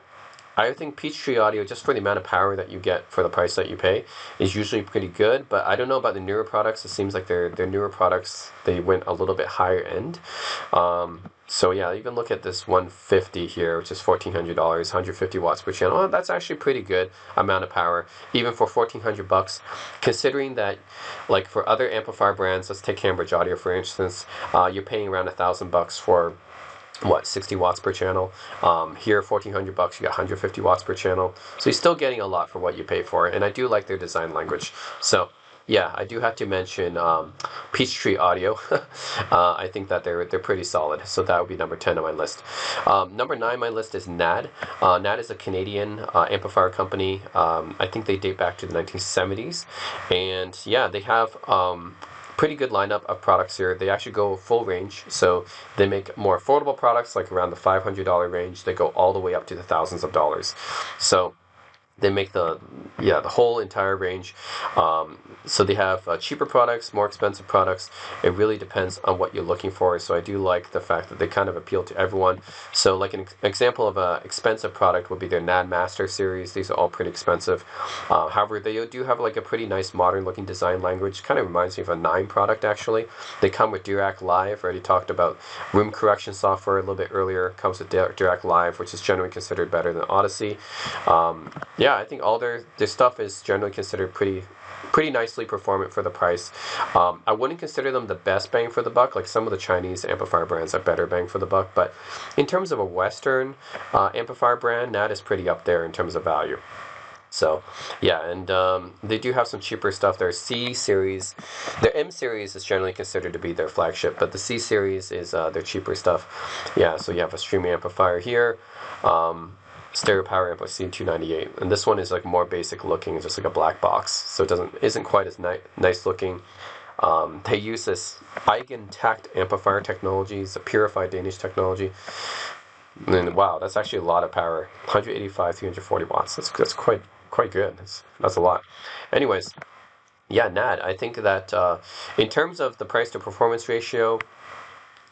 I think Peachtree Audio, just for the amount of power that you get for the price that you pay, is usually pretty good. But I don't know about the newer products. It seems like their newer products, they went a little bit higher end. So yeah, you can look at this 150 here, which is $1,400, 150 watts per channel. Oh, that's actually pretty good amount of power, even for $1,400. Considering that, like for other amplifier brands, let's take Cambridge Audio for instance, you're paying around $1,000 for what, 60 watts per channel. Here, $1,400, you got 150 watts per channel. So you're still getting a lot for what you pay for, and I do like their design language. So yeah, I do have to mention Peachtree Audio. I think that they're pretty solid. So that would be number 10 on my list. Number 9 on my list is NAD. NAD is a Canadian amplifier company. I think they date back to the 1970s, and yeah, they have pretty good lineup of products here. They actually go full range, so they make more affordable products like around the $500 range. They go all the way up to the thousands of dollars. So they make the whole entire range. So they have cheaper products, more expensive products. It really depends on what you're looking for. So I do like the fact that they kind of appeal to everyone. So like an example of an expensive product would be their NAD Master series. These are all pretty expensive. However, they do have like a pretty nice modern looking design language. Kind of reminds me of a 9 product actually. They come with Dirac Live. I already talked about room correction software a little bit earlier. It comes with Dirac Live, which is generally considered better than Odyssey. Yeah, I think all their stuff is generally considered pretty nicely performant for the price. I wouldn't consider them the best bang for the buck. Like some of the Chinese amplifier brands are better bang for the buck, but in terms of a Western amplifier brand, NAD is pretty up there in terms of value. So yeah, and they do have some cheaper stuff. Their C series, their M series is generally considered to be their flagship, but the C series is their cheaper stuff. Yeah, so you have a streaming amplifier here. Stereo power amp C298, and this one is like more basic looking, just like a black box, so it isn't quite as nice looking. They use this Eigentact amplifier technology. It's a purified Danish technology, and wow, that's actually a lot of power. 185, 340 watts. That's quite good. That's a lot. Anyways, yeah, NAD. I think that in terms of the price to performance ratio,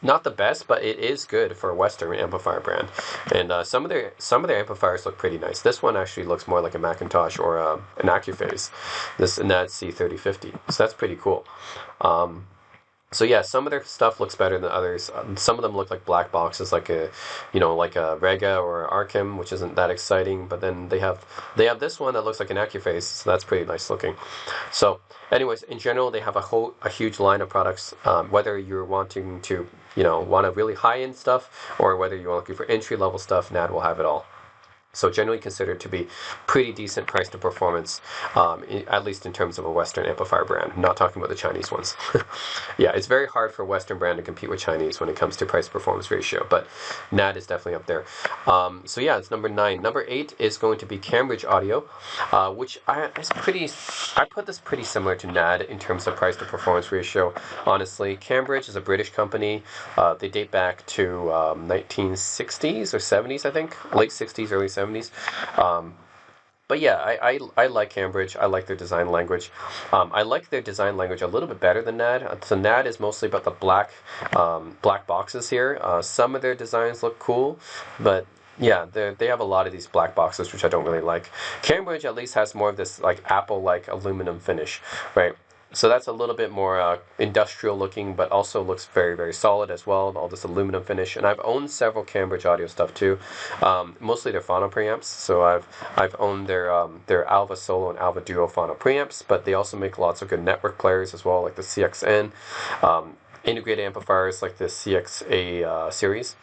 not the best, but it is good for a Western amplifier brand. And some of their amplifiers look pretty nice. This one actually looks more like a Macintosh or an AccuPhase. This NAD C3050. So that's pretty cool. So yeah, some of their stuff looks better than others. Some of them look like black boxes, like a Rega or Arkham, which isn't that exciting. But then they have this one that looks like an AccuPhase, so that's pretty nice looking. So, anyways, in general, they have a huge line of products. Whether you're wanting to want a really high end stuff, or whether you're looking for entry level stuff, NAD will have it all. So generally considered to be pretty decent price to performance, at least in terms of a Western amplifier brand. I'm not talking about the Chinese ones. Yeah, it's very hard for a Western brand to compete with Chinese when it comes to price performance ratio, but NAD is definitely up there. So yeah, it's number 9. Number 8 is going to be Cambridge Audio, which I put this pretty similar to NAD in terms of price to performance ratio. Honestly, Cambridge is a British company. They date back to 1960s or 70s, I think, late 60s, early 70s. But yeah, I like Cambridge. I like their design language. I like their design language a little bit better than NAD. So NAD is mostly about the black boxes here. Some of their designs look cool, but yeah, they have a lot of these black boxes, which I don't really like. Cambridge at least has more of this like Apple-like aluminum finish, right? So that's a little bit more industrial looking, but also looks very, very solid as well. All this aluminum finish, and I've owned several Cambridge audio stuff too, mostly their phono preamps. So I've owned their Alva Solo and Alva Duo phono preamps, but they also make lots of good network players as well, like the CXN, integrated amplifiers like the CXA series.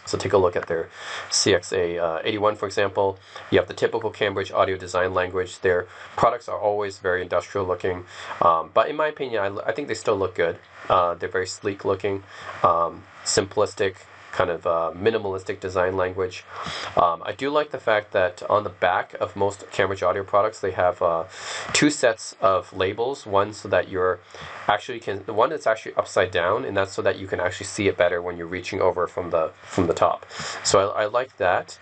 So take a look at their CXA 81, for example. You have the typical Cambridge audio design language. Their products are always very industrial looking, but in my opinion, I think they still look good. They're very sleek looking, simplistic, kind of minimalistic design language. I do like the fact that on the back of most Cambridge audio products, they have two sets of labels. One so that you're actually the one that's actually upside down, and that's so that you can actually see it better when you're reaching over from the top. So I like that.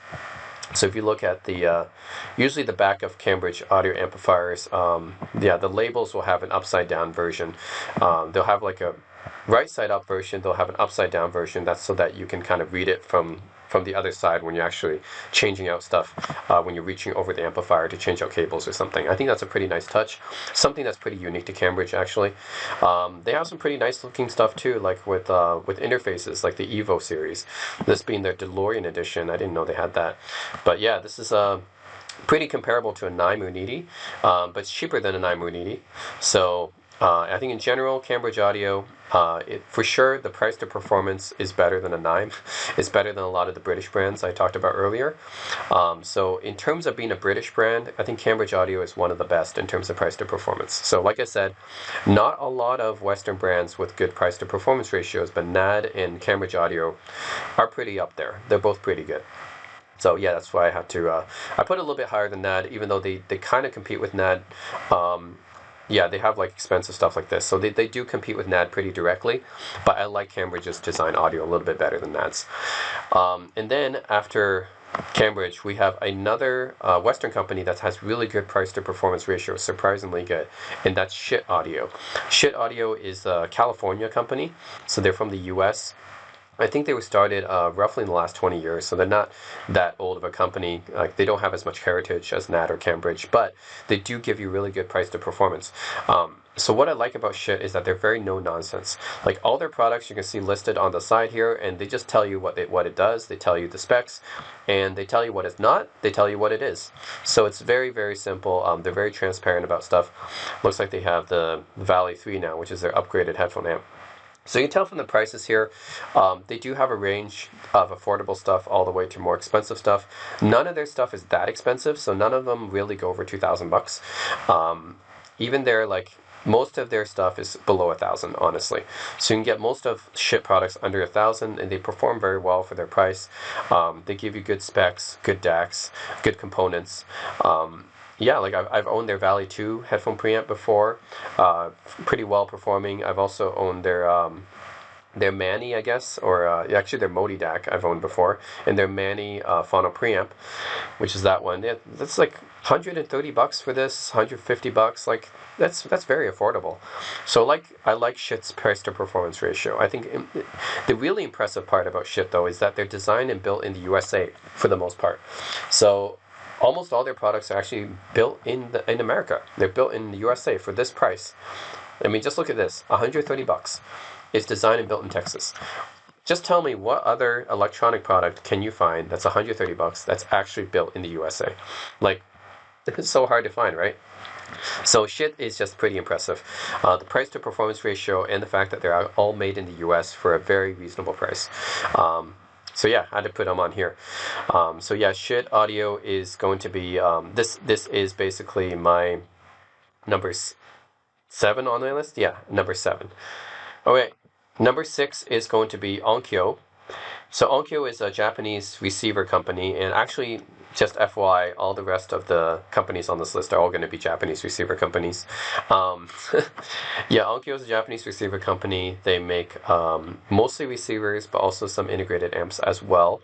So if you look at the, usually the back of Cambridge audio amplifiers, yeah, the labels will have an upside down version. They'll have like a right side up version. They'll have an upside down version. That's so that you can kind of read it from the other side when you're actually changing out stuff, when you're reaching over the amplifier to change out cables or something. I think that's a pretty nice touch. Something that's pretty unique to Cambridge, actually. They have some pretty nice looking stuff too, like with interfaces, like the Evo series. This being their DeLorean edition. I didn't know they had that. But yeah, this is pretty comparable to a Naimu Niti, but it's cheaper than a Naimu Niti. So I think in general, Cambridge Audio, for sure, the price to performance is better than a Nime. It's better than a lot of the British brands I talked about earlier. So in terms of being a British brand, I think Cambridge Audio is one of the best in terms of price to performance. So like I said, not a lot of Western brands with good price to performance ratios, but NAD and Cambridge Audio are pretty up there. They're both pretty good. So yeah, that's why I had to, I put it a little bit higher than NAD, even though they kind of compete with NAD. Yeah, they have like expensive stuff like this. So they do compete with NAD pretty directly, but I like Cambridge's design audio a little bit better than NAD's. And then after Cambridge, we have another Western company that has really good price to performance ratio, surprisingly good, and that's Shit Audio. Shit Audio is a California company, so they're from the US. I think they were started roughly in the last 20 years, so they're not that old of a company. Like they don't have as much heritage as NAD or Cambridge, but they do give you really good price to performance. So what I like about Shit is that they're very no nonsense. Like all their products you can see listed on the side here, and they just tell you what it does. They tell you the specs, and they tell you what it's not. They tell you what it is. So it's very, very simple. They're very transparent about stuff. Looks like they have the Valley 3 now, which is their upgraded headphone amp. So you can tell from the prices here, they do have a range of affordable stuff all the way to more expensive stuff. None of their stuff is that expensive, so none of them really go over $2,000. Even their most of their stuff is below 1,000, honestly. So you can get most of Shit products under 1,000, and they perform very well for their price. They give you good specs, good DACs, good components. Yeah, like I've owned their Valley 2 headphone preamp before, pretty well performing. I've also owned their Manny, I guess, or actually their Modi DAC I've owned before, and their Manny phono preamp, which is that one. Yeah, that's like $130 for this, $150. Like that's very affordable. So I like Shit's price to performance ratio. I think the really impressive part about Shit though is that they're designed and built in the USA for the most part. So almost all their products are actually built in America. They're built in the USA for this price. I mean, just look at this, $130. It's designed and built in Texas. Just tell me what other electronic product can you find that's $130 that's actually built in the USA? Like, it's so hard to find, right? So Shit is just pretty impressive. The price to performance ratio and the fact that they're all made in the US for a very reasonable price. So yeah, I had to put them on here. So yeah, Shit Audio is going to be, this is basically my number 7 on my list. Yeah, number 7. Okay, number 6 is going to be Onkyo. So Onkyo is a Japanese receiver company, and actually just FY, all the rest of the companies on this list are all going to be Japanese receiver companies. Um, yeah, Onkyo is a Japanese receiver company. They make mostly receivers, but also some integrated amps as well.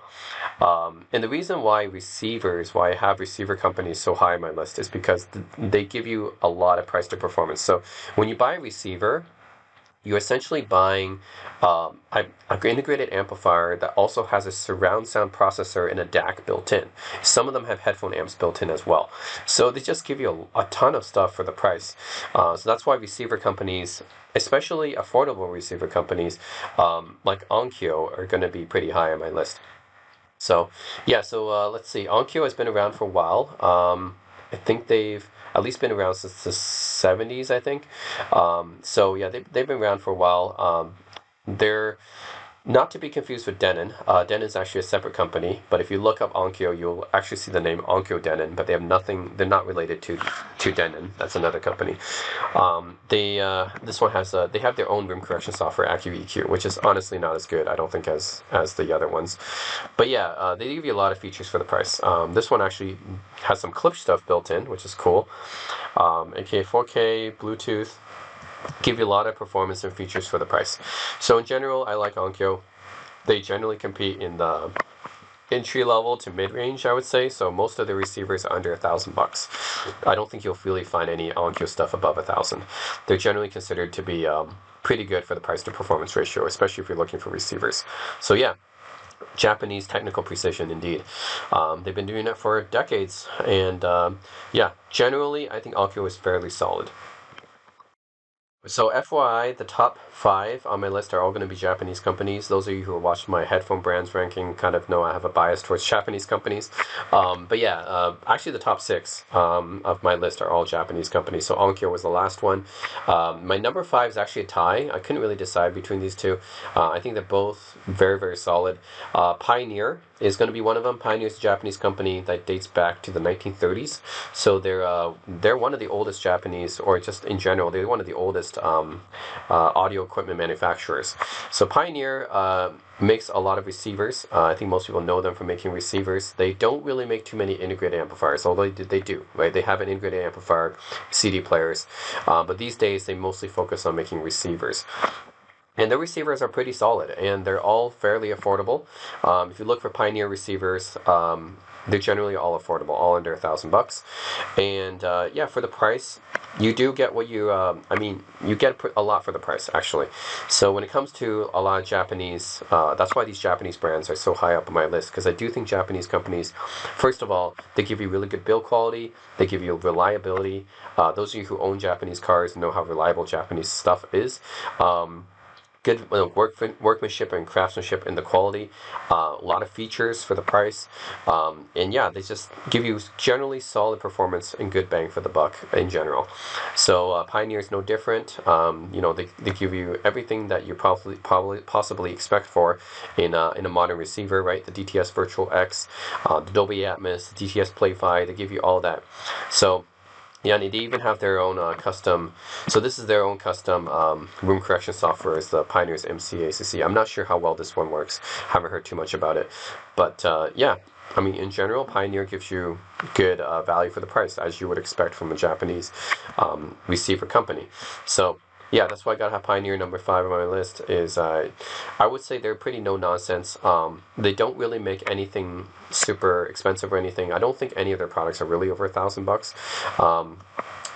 And the reason why I have receiver companies so high on my list is because they give you a lot of price to performance. So when you buy a receiver, you're essentially buying an integrated amplifier that also has a surround sound processor and a DAC built in. Some of them have headphone amps built in as well. So they just give you a ton of stuff for the price. So that's why receiver companies, especially affordable receiver companies like Onkyo, are going to be pretty high on my list. So, yeah, so let's see. Onkyo has been around for a while. I think they've at least been around since the 70s, I think. So, yeah, they've been around for a while. They're not to be confused with Denon. Denon is actually a separate company, but if you look up Onkyo, you'll actually see the name Onkyo Denon, but they have nothing, they're not related to Denon. That's another company. This one has, they have their own room correction software, AccuEQ, which is honestly not as good, I don't think, as the other ones. But yeah, they give you a lot of features for the price. This one actually has some clip stuff built in, which is cool. aka 4K, Bluetooth, give you a lot of performance and features for the price. So in general, I like Onkyo. They generally compete in the entry level to mid range, I would say. So most of the receivers are under $1,000. I don't think you'll really find any Onkyo stuff above 1,000. They're generally considered to be pretty good for the price to performance ratio, especially if you're looking for receivers. So yeah, Japanese technical precision indeed. They've been doing it for decades, and yeah, generally I think Onkyo is fairly solid. So FYI, the top five on my list are all going to be Japanese companies. Those of you who have watched my headphone brands ranking kind of know I have a bias towards Japanese companies. But yeah, actually the top six of my list are all Japanese companies. So Onkyo was the last one. My number five is actually a tie. I couldn't really decide between these two. I think they're both very, very solid. Pioneer is going to be one of them. Pioneer is a Japanese company that dates back to the 1930s. So they're one of the oldest Japanese, or just in general, they're one of the oldest audio equipment manufacturers. So Pioneer makes a lot of receivers. I think most people know them for making receivers. They don't really make too many integrated amplifiers, although they do, right? They have an integrated amplifier, CD players, but these days they mostly focus on making receivers. And the receivers are pretty solid, and they're all fairly affordable. If you look for Pioneer receivers, they're generally all affordable, all under $1,000. And yeah, for the price, you do get what you. I mean, you get a lot for the price, actually. So when it comes to a lot of Japanese, that's why these Japanese brands are so high up on my list, because I do think Japanese companies, first of all, they give you really good build quality. They give you reliability. Those of you who own Japanese cars know how reliable Japanese stuff is. Good workmanship and craftsmanship in the quality, a lot of features for the price, and yeah, they just give you generally solid performance and good bang for the buck in general. So Pioneer is no different. They give you everything that you probably possibly expect for in a modern receiver, right? The DTS Virtual X, the Dolby Atmos, the DTS Play-Fi, they give you all that. So yeah, and they even have their own custom. So this is their own custom room correction software, is the Pioneer's MCACC. I'm not sure how well this one works. Haven't heard too much about it, but yeah. I mean, in general, Pioneer gives you good value for the price, as you would expect from a Japanese receiver company. So yeah, that's why I gotta have Pioneer number five on my list. Is I would say they're pretty no nonsense. They don't really make anything super expensive or anything. I don't think any of their products are really over $1,000.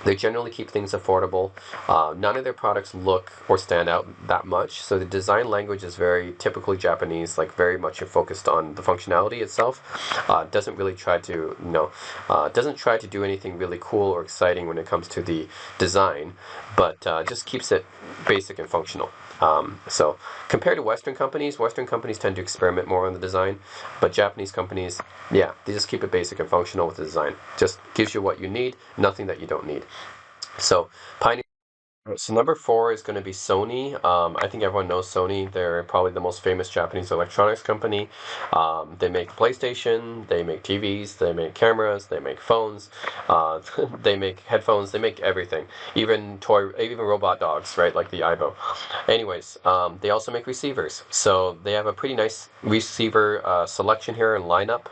They generally keep things affordable. None of their products look or stand out that much. So the design language is very typically Japanese, like very much focused on the functionality itself. Doesn't really try to, doesn't try to do anything really cool or exciting when it comes to the design, but just keeps it basic and functional. So compared to Western companies tend to experiment more on the design, but Japanese companies, yeah, they just keep it basic and functional with the design. Just gives you what you need, nothing that you don't need. So Pioneer So number four is going to be Sony. I think everyone knows Sony. They're probably the most famous Japanese electronics company. They make PlayStation, they make TVs, they make cameras, they make phones, they make headphones, they make everything. Even robot dogs, right? Like the Aibo. Anyways, they also make receivers. So they have a pretty nice receiver selection here and lineup.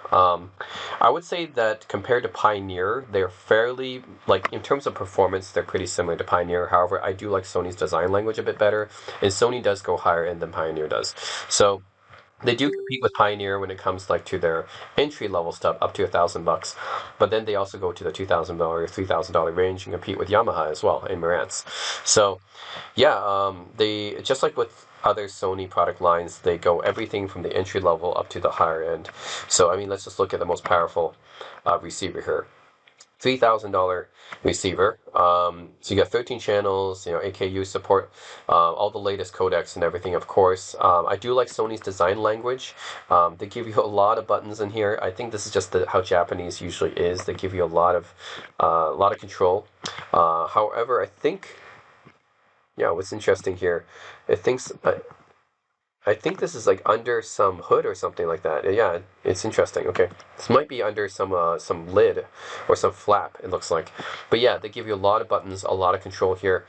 I would say that compared to Pioneer, they're fairly, like, in terms of performance, they're pretty similar to Pioneer. However, I do like Sony's design language a bit better, and Sony does go higher end than Pioneer does. So they do compete with Pioneer when it comes like to their entry level stuff up to $1,000, but then they also go to the $2,000, $3,000 range and compete with Yamaha as well in Marantz. So yeah, they just like with other Sony product lines, they go everything from the entry level up to the higher end. So I mean, let's just look at the most powerful receiver here. $3,000 receiver. So you got 13 channels, AKU support, all the latest codecs and everything, of course. I do like Sony's design language. They give you a lot of buttons in here. I think this is just how Japanese usually is. They give you a lot of control. However, I think, yeah, what's interesting here, it thinks. I think this is like under some hood or something like that. Yeah, it's interesting. Okay, this might be under some lid or some flap. It looks like, but yeah, they give you a lot of buttons, a lot of control here.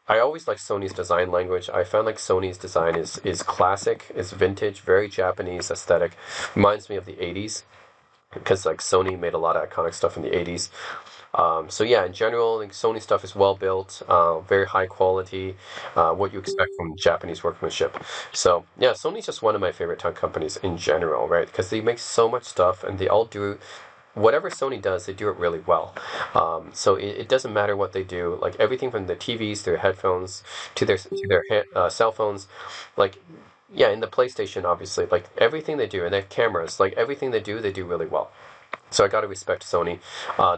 I always like Sony's design language. I found like Sony's design is classic, is vintage, very Japanese aesthetic. Reminds me of the '80s because like Sony made a lot of iconic stuff in the '80s. So yeah, in general, like Sony stuff is well built, very high quality, what you expect from Japanese workmanship. So yeah, Sony's just one of my favorite tech companies in general, right? Because they make so much stuff and they all do whatever Sony does, they do it really well. So it doesn't matter what they do, like everything from the TVs, their headphones, to their cell phones, like yeah, in the PlayStation, obviously, like everything they do, and their cameras, like everything they do really well. So I got to respect Sony.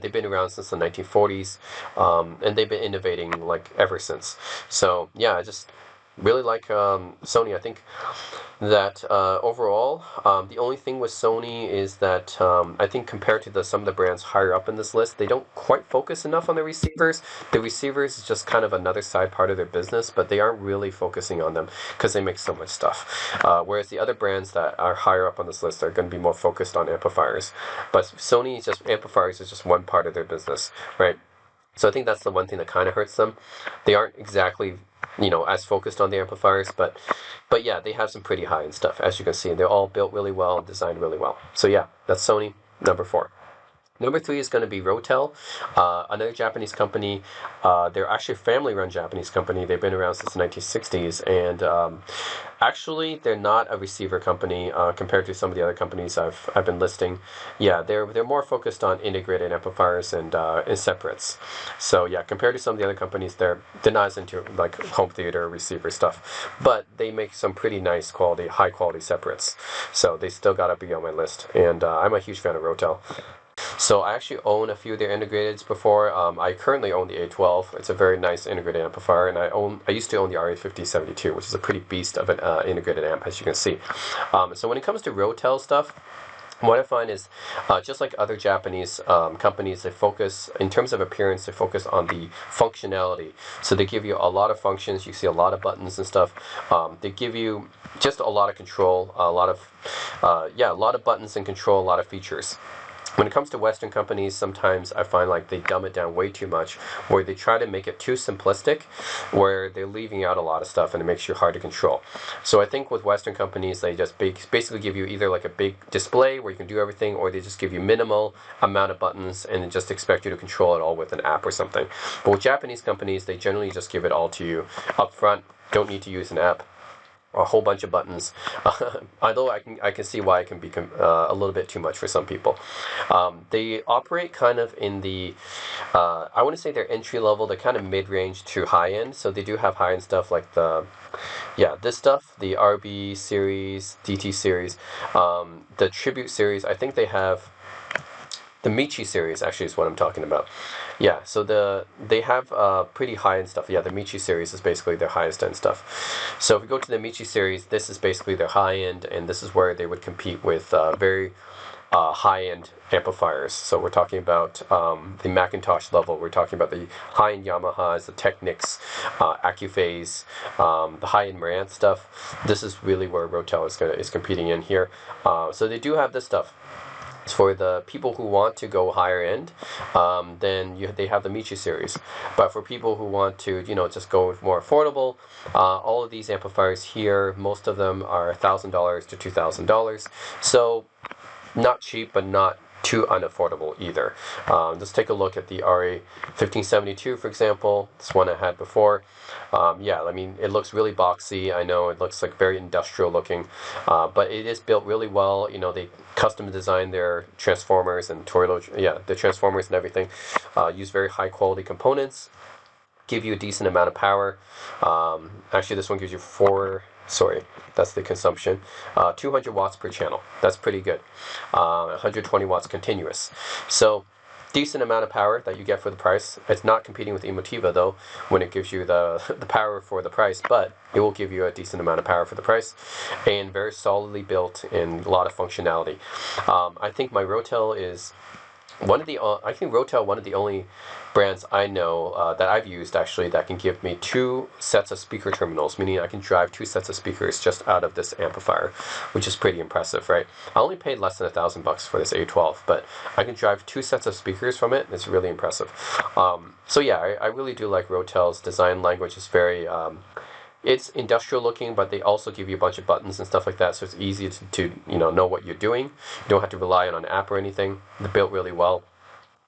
They've been around since the 1940s, and they've been innovating like ever since. So yeah, I just really like Sony. I think that overall, the only thing with Sony is that I think compared to some of the brands higher up in this list, they don't quite focus enough on the receivers. The receivers is just kind of another side part of their business, but they aren't really focusing on them because they make so much stuff. Whereas the other brands that are higher up on this list are going to be more focused on amplifiers. But Sony is just amplifiers is just one part of their business, right? So I think that's the one thing that kind of hurts them. They aren't exactly, as focused on the amplifiers, but yeah, they have some pretty high end stuff, as you can see. They're all built really well and designed really well. So yeah, that's Sony number four. Number three is going to be Rotel, another Japanese company. They're actually a family-run Japanese company. They've been around since the 1960s, and actually, they're not a receiver company compared to some of the other companies I've been listing. Yeah, they're more focused on integrated amplifiers and separates. So yeah, compared to some of the other companies, they're not as into like home theater receiver stuff, but they make some pretty nice quality, high quality separates. So they still gotta be on my list, and I'm a huge fan of Rotel. So I actually own a few of their integrateds before. I currently own the A12. It's a very nice integrated amplifier, and I used to own the RA5072, which is a pretty beast of an integrated amp, as you can see. So when it comes to Rotel stuff, what I find is, just like other Japanese companies, they focus, in terms of appearance, they focus on the functionality. So they give you a lot of functions. You see a lot of buttons and stuff. They give you just a lot of control, a lot of buttons and control, a lot of features. When it comes to Western companies, sometimes I find like they dumb it down way too much, where they try to make it too simplistic, where they're leaving out a lot of stuff and it makes you hard to control. So I think with Western companies, they just basically give you either like a big display where you can do everything, or they just give you minimal amount of buttons and just expect you to control it all with an app or something. But with Japanese companies, they generally just give it all to you up front. Don't need to use an app, a whole bunch of buttons. Although I can see why it can be a little bit too much for some people. They operate kind of in the I want to say they're entry level, they're kind of mid range to high end. So they do have high end stuff like this stuff, the RB series, DT series, the Tribute series. I think they have the Michi series actually is what I'm talking about. Yeah, so they have pretty high end stuff. Yeah, the Michi series is basically their highest end stuff. So if we go to the Michi series, this is basically their high end, and this is where they would compete with very high-end amplifiers. So we're talking about the Macintosh level. We're talking about the high-end Yamahas, the Technics, Accuphase, the high-end Marantz stuff. This is really where Rotel is competing in here. So they do have this stuff. For the people who want to go higher end, then they have the Michi series. But for people who want to, just go with more affordable, all of these amplifiers here, most of them are $1,000 to $2,000. So not cheap, but not too unaffordable either. Let's take a look at the RA1572, for example. This one I had before. Yeah, I mean, it looks really boxy. I know it looks like very industrial looking, but it is built really well. They custom designed their transformers and the transformers and everything. Use very high quality components. Give you a decent amount of power. Actually, this one gives you that's the consumption. 200 watts per channel. That's pretty good. 120 watts continuous. So, decent amount of power that you get for the price. It's not competing with Emotiva though, when it gives you the power for the price, but it will give you a decent amount of power for the price, and very solidly built and a lot of functionality. I think my Rotel is one of the only brands I know that I've used actually that can give me two sets of speaker terminals, meaning I can drive two sets of speakers just out of this amplifier, which is pretty impressive, right? I only paid less than $1,000 for this A12, but I can drive two sets of speakers from it. It's really impressive. So yeah, I really do like Rotel's design language. It's very it's industrial looking, but they also give you a bunch of buttons and stuff like that, so it's easy to know what you're doing. You don't have to rely on an app or anything. They're built really well.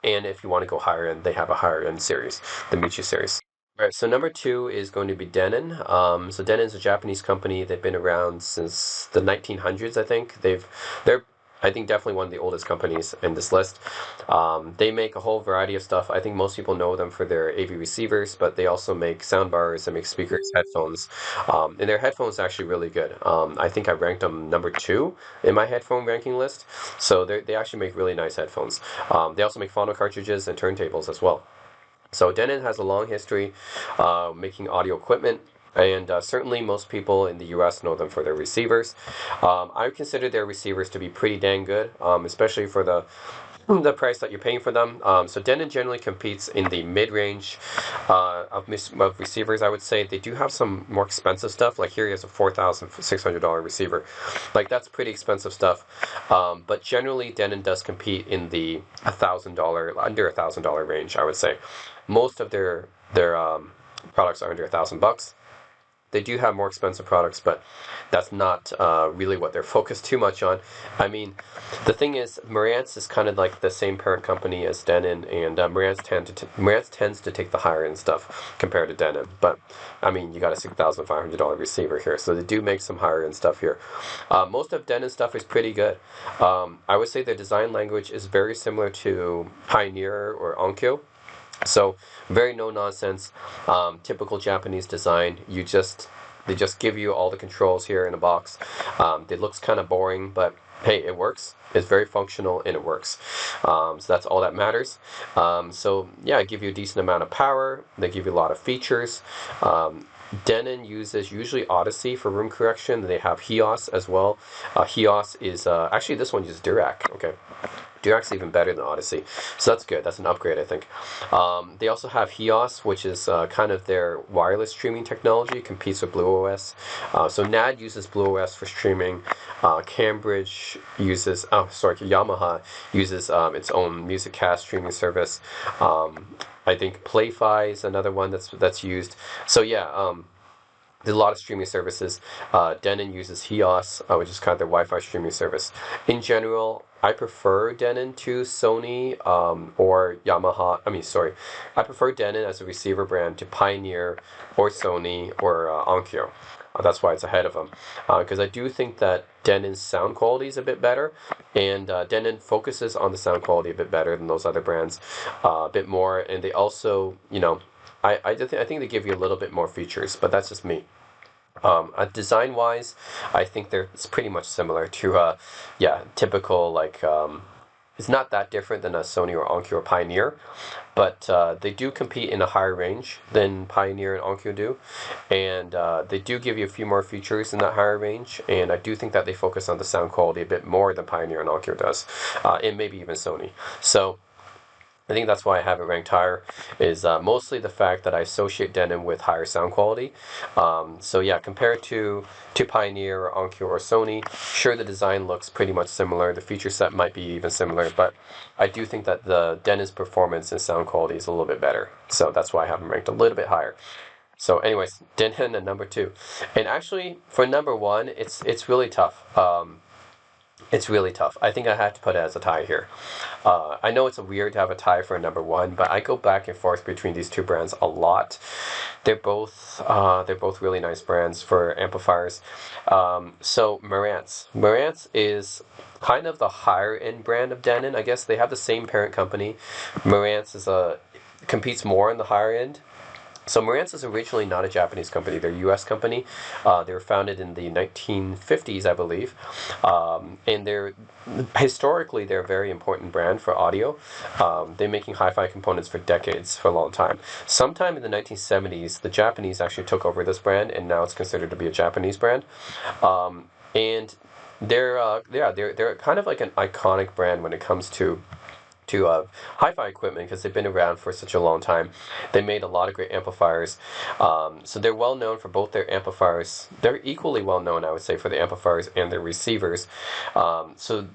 And if you want to go higher end, they have a higher end series, the Michi series. All right, so number two is going to be Denon. So Denon is a Japanese company. They've been around since the 1900s, I think. They're I think definitely one of the oldest companies in this list. They make a whole variety of stuff. I think most people know them for their AV receivers, but they also make soundbars, they make speakers, headphones, and their headphones are actually really good. I think I ranked them number two in my headphone ranking list. So they actually make really nice headphones. They also make phono cartridges and turntables as well. So Denon has a long history making audio equipment, and certainly most people in the US know them for their receivers. I consider their receivers to be pretty dang good, especially for the price that you're paying for them. So Denon generally competes in the mid-range of receivers, I would say. They do have some more expensive stuff. Like here he has a $4,600 receiver. Like that's pretty expensive stuff. But generally Denon does compete in the under $1,000 range, I would say. Most of their products are under $1,000. They do have more expensive products, but that's not really what they're focused too much on. I mean, the thing is, Marantz is kind of like the same parent company as Denon, and Marantz tends to take the higher end stuff compared to Denon. But I mean, you got a $6,500 receiver here, so they do make some higher end stuff here. Most of Denon stuff is pretty good. I would say their design language is very similar to Pioneer or Onkyo. So very no nonsense, typical Japanese design. They just give you all the controls here in a box. It looks kind of boring, but hey, it works. It's very functional and it works. So that's all that matters. So yeah, give you a decent amount of power. They give you a lot of features. Denon uses usually Odyssey for room correction. They have HEOS as well. HEOS is actually this one uses Dirac. Okay. Dirac's even better than Odyssey, so that's good. That's an upgrade, I think. They also have HEOS, which is kind of their wireless streaming technology. It competes with BlueOS. So NAD uses BlueOS for streaming. Yamaha uses its own MusicCast streaming service. I think Playfi is another one that's used. So yeah. There's a lot of streaming services. Denon uses HEOS, which is kind of their Wi-Fi streaming service. In general, I prefer Denon to Sony or Yamaha. I prefer Denon as a receiver brand to Pioneer or Sony or Onkyo. That's why it's ahead of them. Because I do think that Denon's sound quality is a bit better, and Denon focuses on the sound quality a bit better than those other brands, a bit more. And they also, I think they give you a little bit more features, but that's just me. Design-wise, I think it's pretty much similar to, typical, it's not that different than a Sony or Onkyo or Pioneer, but they do compete in a higher range than Pioneer and Onkyo do, and they do give you a few more features in that higher range, and I do think that they focus on the sound quality a bit more than Pioneer and Onkyo does, and maybe even Sony. So I think that's why I have it ranked higher, is mostly the fact that I associate Denon with higher sound quality. So yeah, compared to Pioneer or Onkyo or Sony, sure the design looks pretty much similar, the feature set might be even similar, but I do think that the Denon's performance and sound quality is a little bit better. So that's why I have them ranked a little bit higher. So anyways, Denon at number 2. And actually, for number 1, it's really tough. It's really tough. I think I had to put it as a tie here. I know it's weird to have a tie for a number 1, but I go back and forth between these two brands a lot. They're both really nice brands for amplifiers. So Marantz is kind of the higher end brand of Denon. I guess they have the same parent company. Marantz competes more in the higher end. So Marantz is originally not a Japanese company; they're a U.S. company. They were founded in the 1950s, I believe, and historically they're a very important brand for audio. They're making hi-fi components for decades, for a long time. Sometime in the 1970s, the Japanese actually took over this brand, and now it's considered to be a Japanese brand. And they're kind of like an iconic brand when it comes to hi-fi equipment, because they've been around for such a long time. They made a lot of great amplifiers. So they're well known for both their amplifiers. They're equally well known, I would say, for the amplifiers and their receivers. So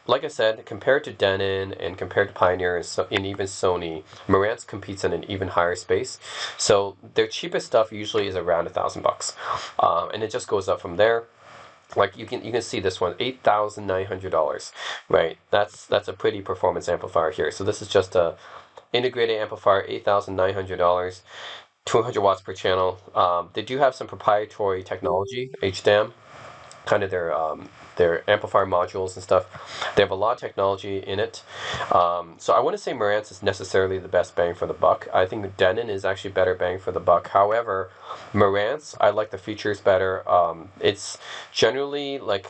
like I said, compared to Denon and compared to Pioneer and even Sony, Marantz competes in an even higher space. So their cheapest stuff usually is around $1,000, and it just goes up from there. Like you can see this one, $8,900, right? That's a pretty performance amplifier here. So this is just a integrated amplifier, $8,900, 200 watts per channel. They do have some proprietary technology, HDAM, kind of their amplifier modules and stuff. They have a lot of technology in it. So I wouldn't say Marantz is necessarily the best bang for the buck. I think Denon is actually better bang for the buck. However, Marantz, I like the features better. It's generally like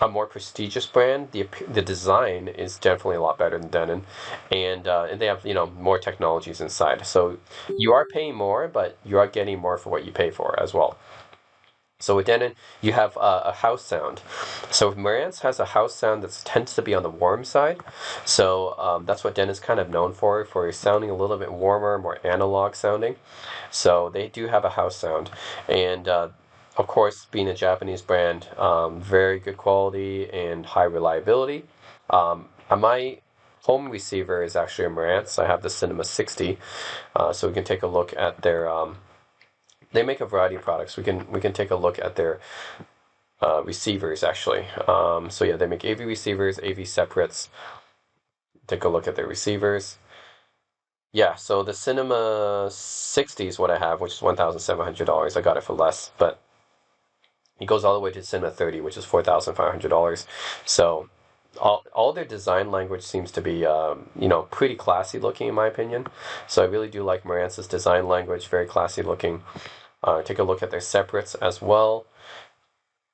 a more prestigious brand. The design is definitely a lot better than Denon, and they have more technologies inside. So you are paying more, but you are getting more for what you pay for as well. So with Denon, you have a house sound. So Marantz has a house sound that tends to be on the warm side. So that's what Denon's kind of known for sounding a little bit warmer, more analog sounding. So they do have a house sound. And of course, being a Japanese brand, very good quality and high reliability. My home receiver is actually a Marantz. I have the Cinema 60. So we can take a look at their... they make a variety of products. We can take a look at their receivers actually. So yeah, they make AV receivers, AV separates. Take a look at their receivers. Yeah, so the Cinema 60 is what I have, which is $1,700. I got it for less, but it goes all the way to Cinema 30, which is $4,500. So all their design language seems to be pretty classy looking in my opinion. So I really do like Marantz's design language, very classy looking. Take a look at their separates as well.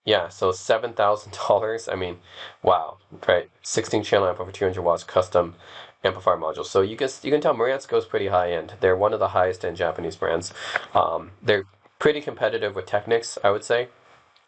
Yeah, so $7,000. I mean, wow, right? 16 channel amp over 200 watts custom amplifier module. So you can tell Marantz goes pretty high end. They're one of the highest end Japanese brands. They're pretty competitive with Technics, I would say,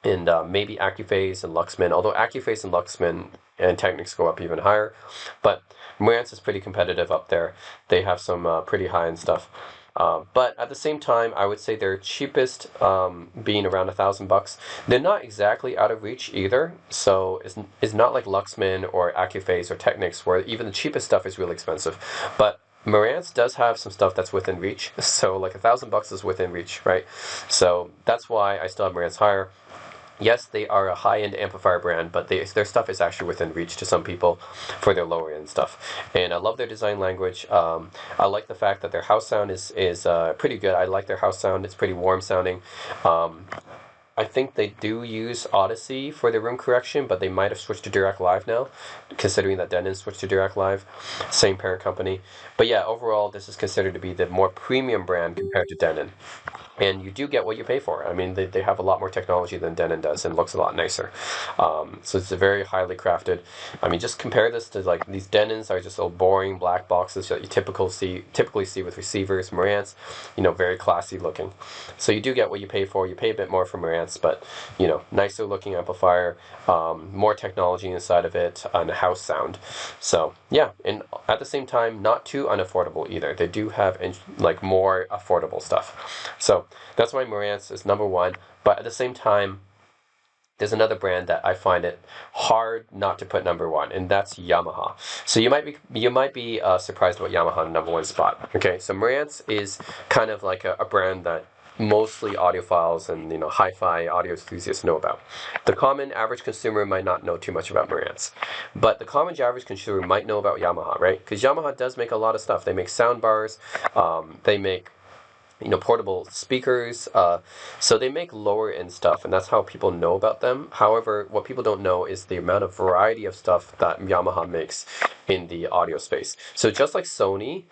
and maybe Accuphase and Luxman. Although Accuphase and Luxman and Technics go up even higher, but Marantz is pretty competitive up there. They have some pretty high end stuff. But at the same time, I would say their cheapest being around $1,000. They're not exactly out of reach either. So it's not like Luxman or Accuphase or Technics where even the cheapest stuff is really expensive. But Marantz does have some stuff that's within reach. So like $1,000 is within reach, right? So that's why I still have Marantz higher. Yes, they are a high-end amplifier brand, but their stuff is actually within reach to some people for their lower-end stuff. And I love their design language. I like the fact that their house sound is pretty good. I like their house sound. It's pretty warm sounding. I think they do use Odyssey for the room correction, but they might have switched to Direct Live now, considering that Denon switched to Direct Live, same parent company. But yeah, overall, this is considered to be the more premium brand compared to Denon. And you do get what you pay for. I mean, they have a lot more technology than Denon does and looks a lot nicer. So it's a very highly crafted. I mean, just compare this to like these Denons are just old boring black boxes that you typically see with receivers. Marantz, very classy looking. So you do get what you pay for. You pay a bit more for Marantz, but nicer looking amplifier, more technology inside of it, and a house sound. So yeah, and at the same time, not too unaffordable either. They do have like more affordable stuff. So that's why Marantz is number one. But at the same time, there's another brand that I find it hard not to put number one, and that's Yamaha. So you might be surprised about Yamaha number one spot. Okay, so Marantz is kind of like a brand that mostly audiophiles and hi-fi audio enthusiasts know about. The common average consumer might not know too much about Marantz, but the common average consumer might know about Yamaha, right? Because Yamaha does make a lot of stuff. They make sound bars, they make portable speakers. So they make lower end stuff, and that's how people know about them. However, what people don't know is the amount of variety of stuff that Yamaha makes in the audio space. So just like Sony,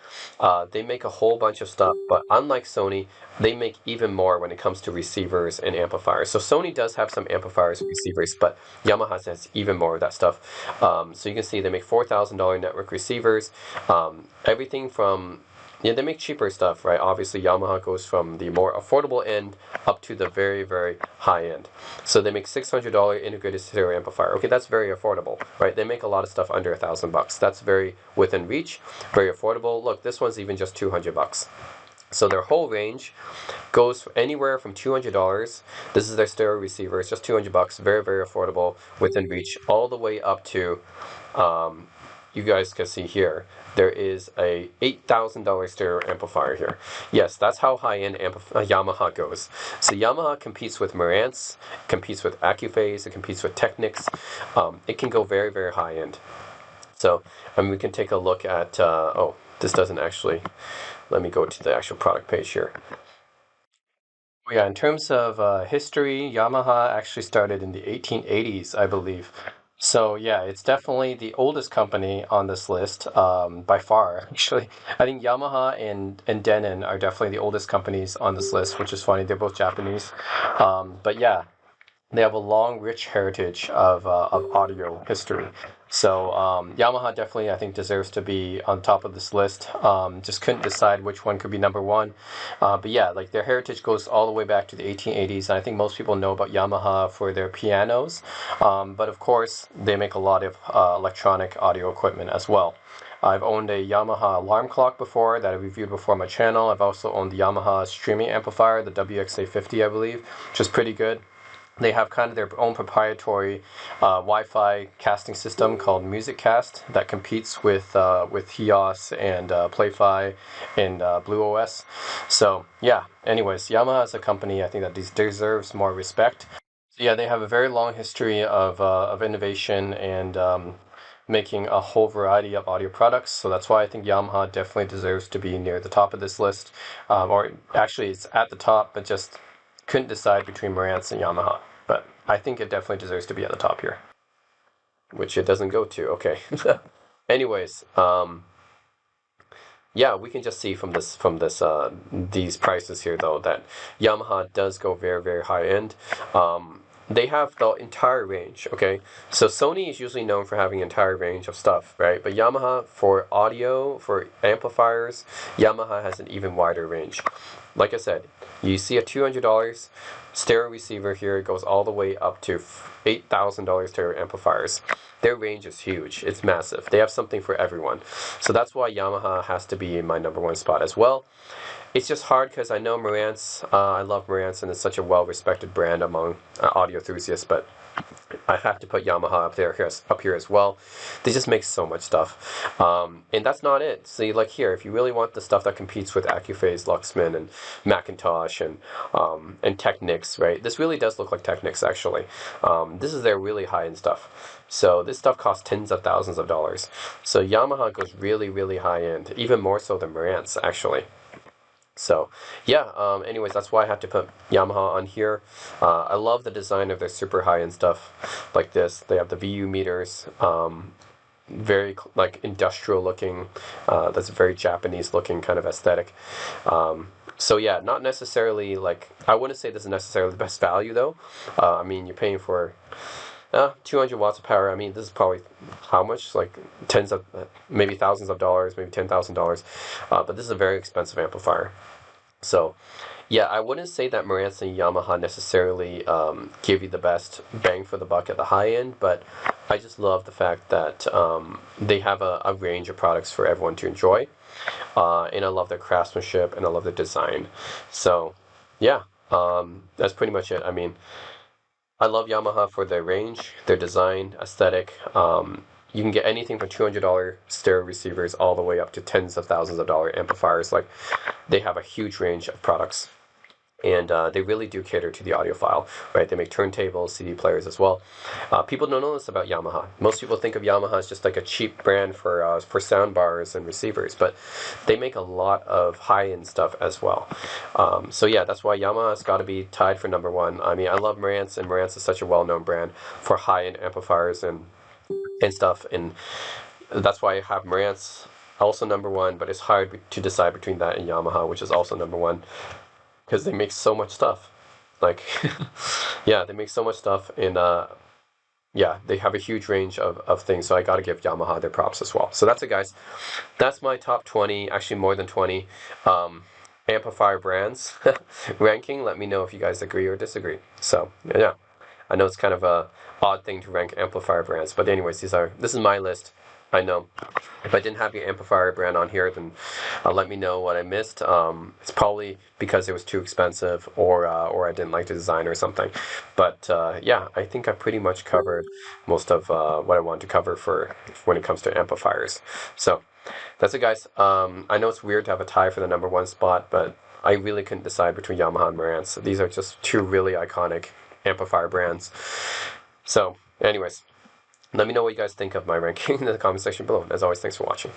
they make a whole bunch of stuff, but unlike Sony, they make even more when it comes to receivers and amplifiers. So Sony does have some amplifiers and receivers, but Yamaha has even more of that stuff. So you can see they make $4,000 network receivers, everything from they make cheaper stuff, right? Obviously, Yamaha goes from the more affordable end up to the very, very high end. So they make $600 integrated stereo amplifier. Okay, that's very affordable, right? They make a lot of stuff under $1,000. That's very within reach, very affordable. Look, this one's even just $200. So their whole range goes anywhere from $200. This is their stereo receiver. It's just $200. Very, very affordable, within reach, all the way up to. You guys can see here, there is a $8,000 stereo amplifier here. Yes, that's how high-end Yamaha goes. So Yamaha competes with Marantz, competes with Accuphase, it competes with Technics. It can go very, very high-end. So we can take a look at, this doesn't actually, let me go to the actual product page here. Yeah, in terms of history, Yamaha actually started in the 1880s, I believe. So yeah, it's definitely the oldest company on this list, by far. Actually, I think Yamaha and Denon are definitely the oldest companies on this list, which is funny. They're both Japanese, but yeah, they have a long, rich heritage of audio history. So Yamaha definitely, I think, deserves to be on top of this list. Just couldn't decide which one could be number one. But yeah, like their heritage goes all the way back to the 1880s. And I think most people know about Yamaha for their pianos. But of course, they make a lot of electronic audio equipment as well. I've owned a Yamaha alarm clock before that I reviewed before on my channel. I've also owned the Yamaha streaming amplifier, the WXA50, I believe, which is pretty good. They have kind of their own proprietary Wi-Fi casting system called MusicCast that competes with HEOS and PlayFi and BlueOS. So yeah, anyways, Yamaha is a company I think that deserves more respect. So yeah, they have a very long history of innovation and making a whole variety of audio products. So that's why I think Yamaha definitely deserves to be near the top of this list. Or actually, it's at the top, but just couldn't decide between Marantz and Yamaha. But I think it definitely deserves to be at the top here, which it doesn't go to. Okay. Anyways, yeah, we can just see from these prices here though that Yamaha does go very, very high end. They have the entire range, okay? So Sony is usually known for having an entire range of stuff, right? But Yamaha, for audio, for amplifiers, Yamaha has an even wider range. Like I said, you see a $200 stereo receiver here. It goes all the way up to $8,000 stereo amplifiers. Their range is huge. It's massive. They have something for everyone. So that's why Yamaha has to be in my number one spot as well. It's just hard because I know Marantz. I love Marantz, and it's such a well-respected brand among audio enthusiasts. But I have to put Yamaha up here as well. They just make so much stuff, and that's not it. See, like here, if you really want the stuff that competes with Accuphase, Luxman, and Macintosh, and Technics, right? This really does look like Technics, actually. This is their really high-end stuff. So this stuff costs tens of thousands of dollars. So Yamaha goes really, really high-end, even more so than Marantz, actually. So, yeah, anyways, that's why I had to put Yamaha on here. I love the design of their super high-end stuff like this. They have the VU meters, very like industrial looking, that's very Japanese looking kind of aesthetic. So yeah, not necessarily like, I wouldn't say this is necessarily the best value though. I mean, you're paying for 200 watts of power. I mean, this is probably how much? Like tens of, maybe thousands of dollars, maybe $10,000. But this is a very expensive amplifier. So, yeah, I wouldn't say that Marantz and Yamaha necessarily give you the best bang for the buck at the high end, but I just love the fact that they have a range of products for everyone to enjoy. And I love their craftsmanship and I love their design. So, yeah, that's pretty much it. I mean, I love Yamaha for their range, their design, aesthetic. You can get anything from $200 stereo receivers all the way up to tens of thousands of dollar amplifiers. Like, they have a huge range of products, and they really do cater to the audiophile, right? They make turntables, CD players as well. People don't know this about Yamaha. Most people think of Yamaha as just like a cheap brand for sound bars and receivers, but they make a lot of high-end stuff as well. So yeah, that's why Yamaha's got to be tied for number one. I mean, I love Marantz, and Marantz is such a well-known brand for high-end amplifiers and stuff, and that's why I have Marantz also number one, but it's hard to decide between that and Yamaha, which is also number one, because they make so much stuff. Like, yeah, they make so much stuff, and yeah, they have a huge range of things. So I got to give Yamaha their props as well. So that's it, guys. That's my top 20, actually more than 20 amplifier brands ranking. Let me know if you guys agree or disagree. So yeah, I know it's kind of a odd thing to rank amplifier brands, but anyways, this is my list. I know. If I didn't have your amplifier brand on here, then let me know what I missed. It's probably because it was too expensive, or I didn't like the design or something. But yeah, I think I pretty much covered most of what I wanted to cover for when it comes to amplifiers. So that's it, guys. I know it's weird to have a tie for the number one spot, but I really couldn't decide between Yamaha and Marantz. These are just two really iconic amplifier brands. So, anyways, let me know what you guys think of my ranking in the comment section below. And as always, thanks for watching.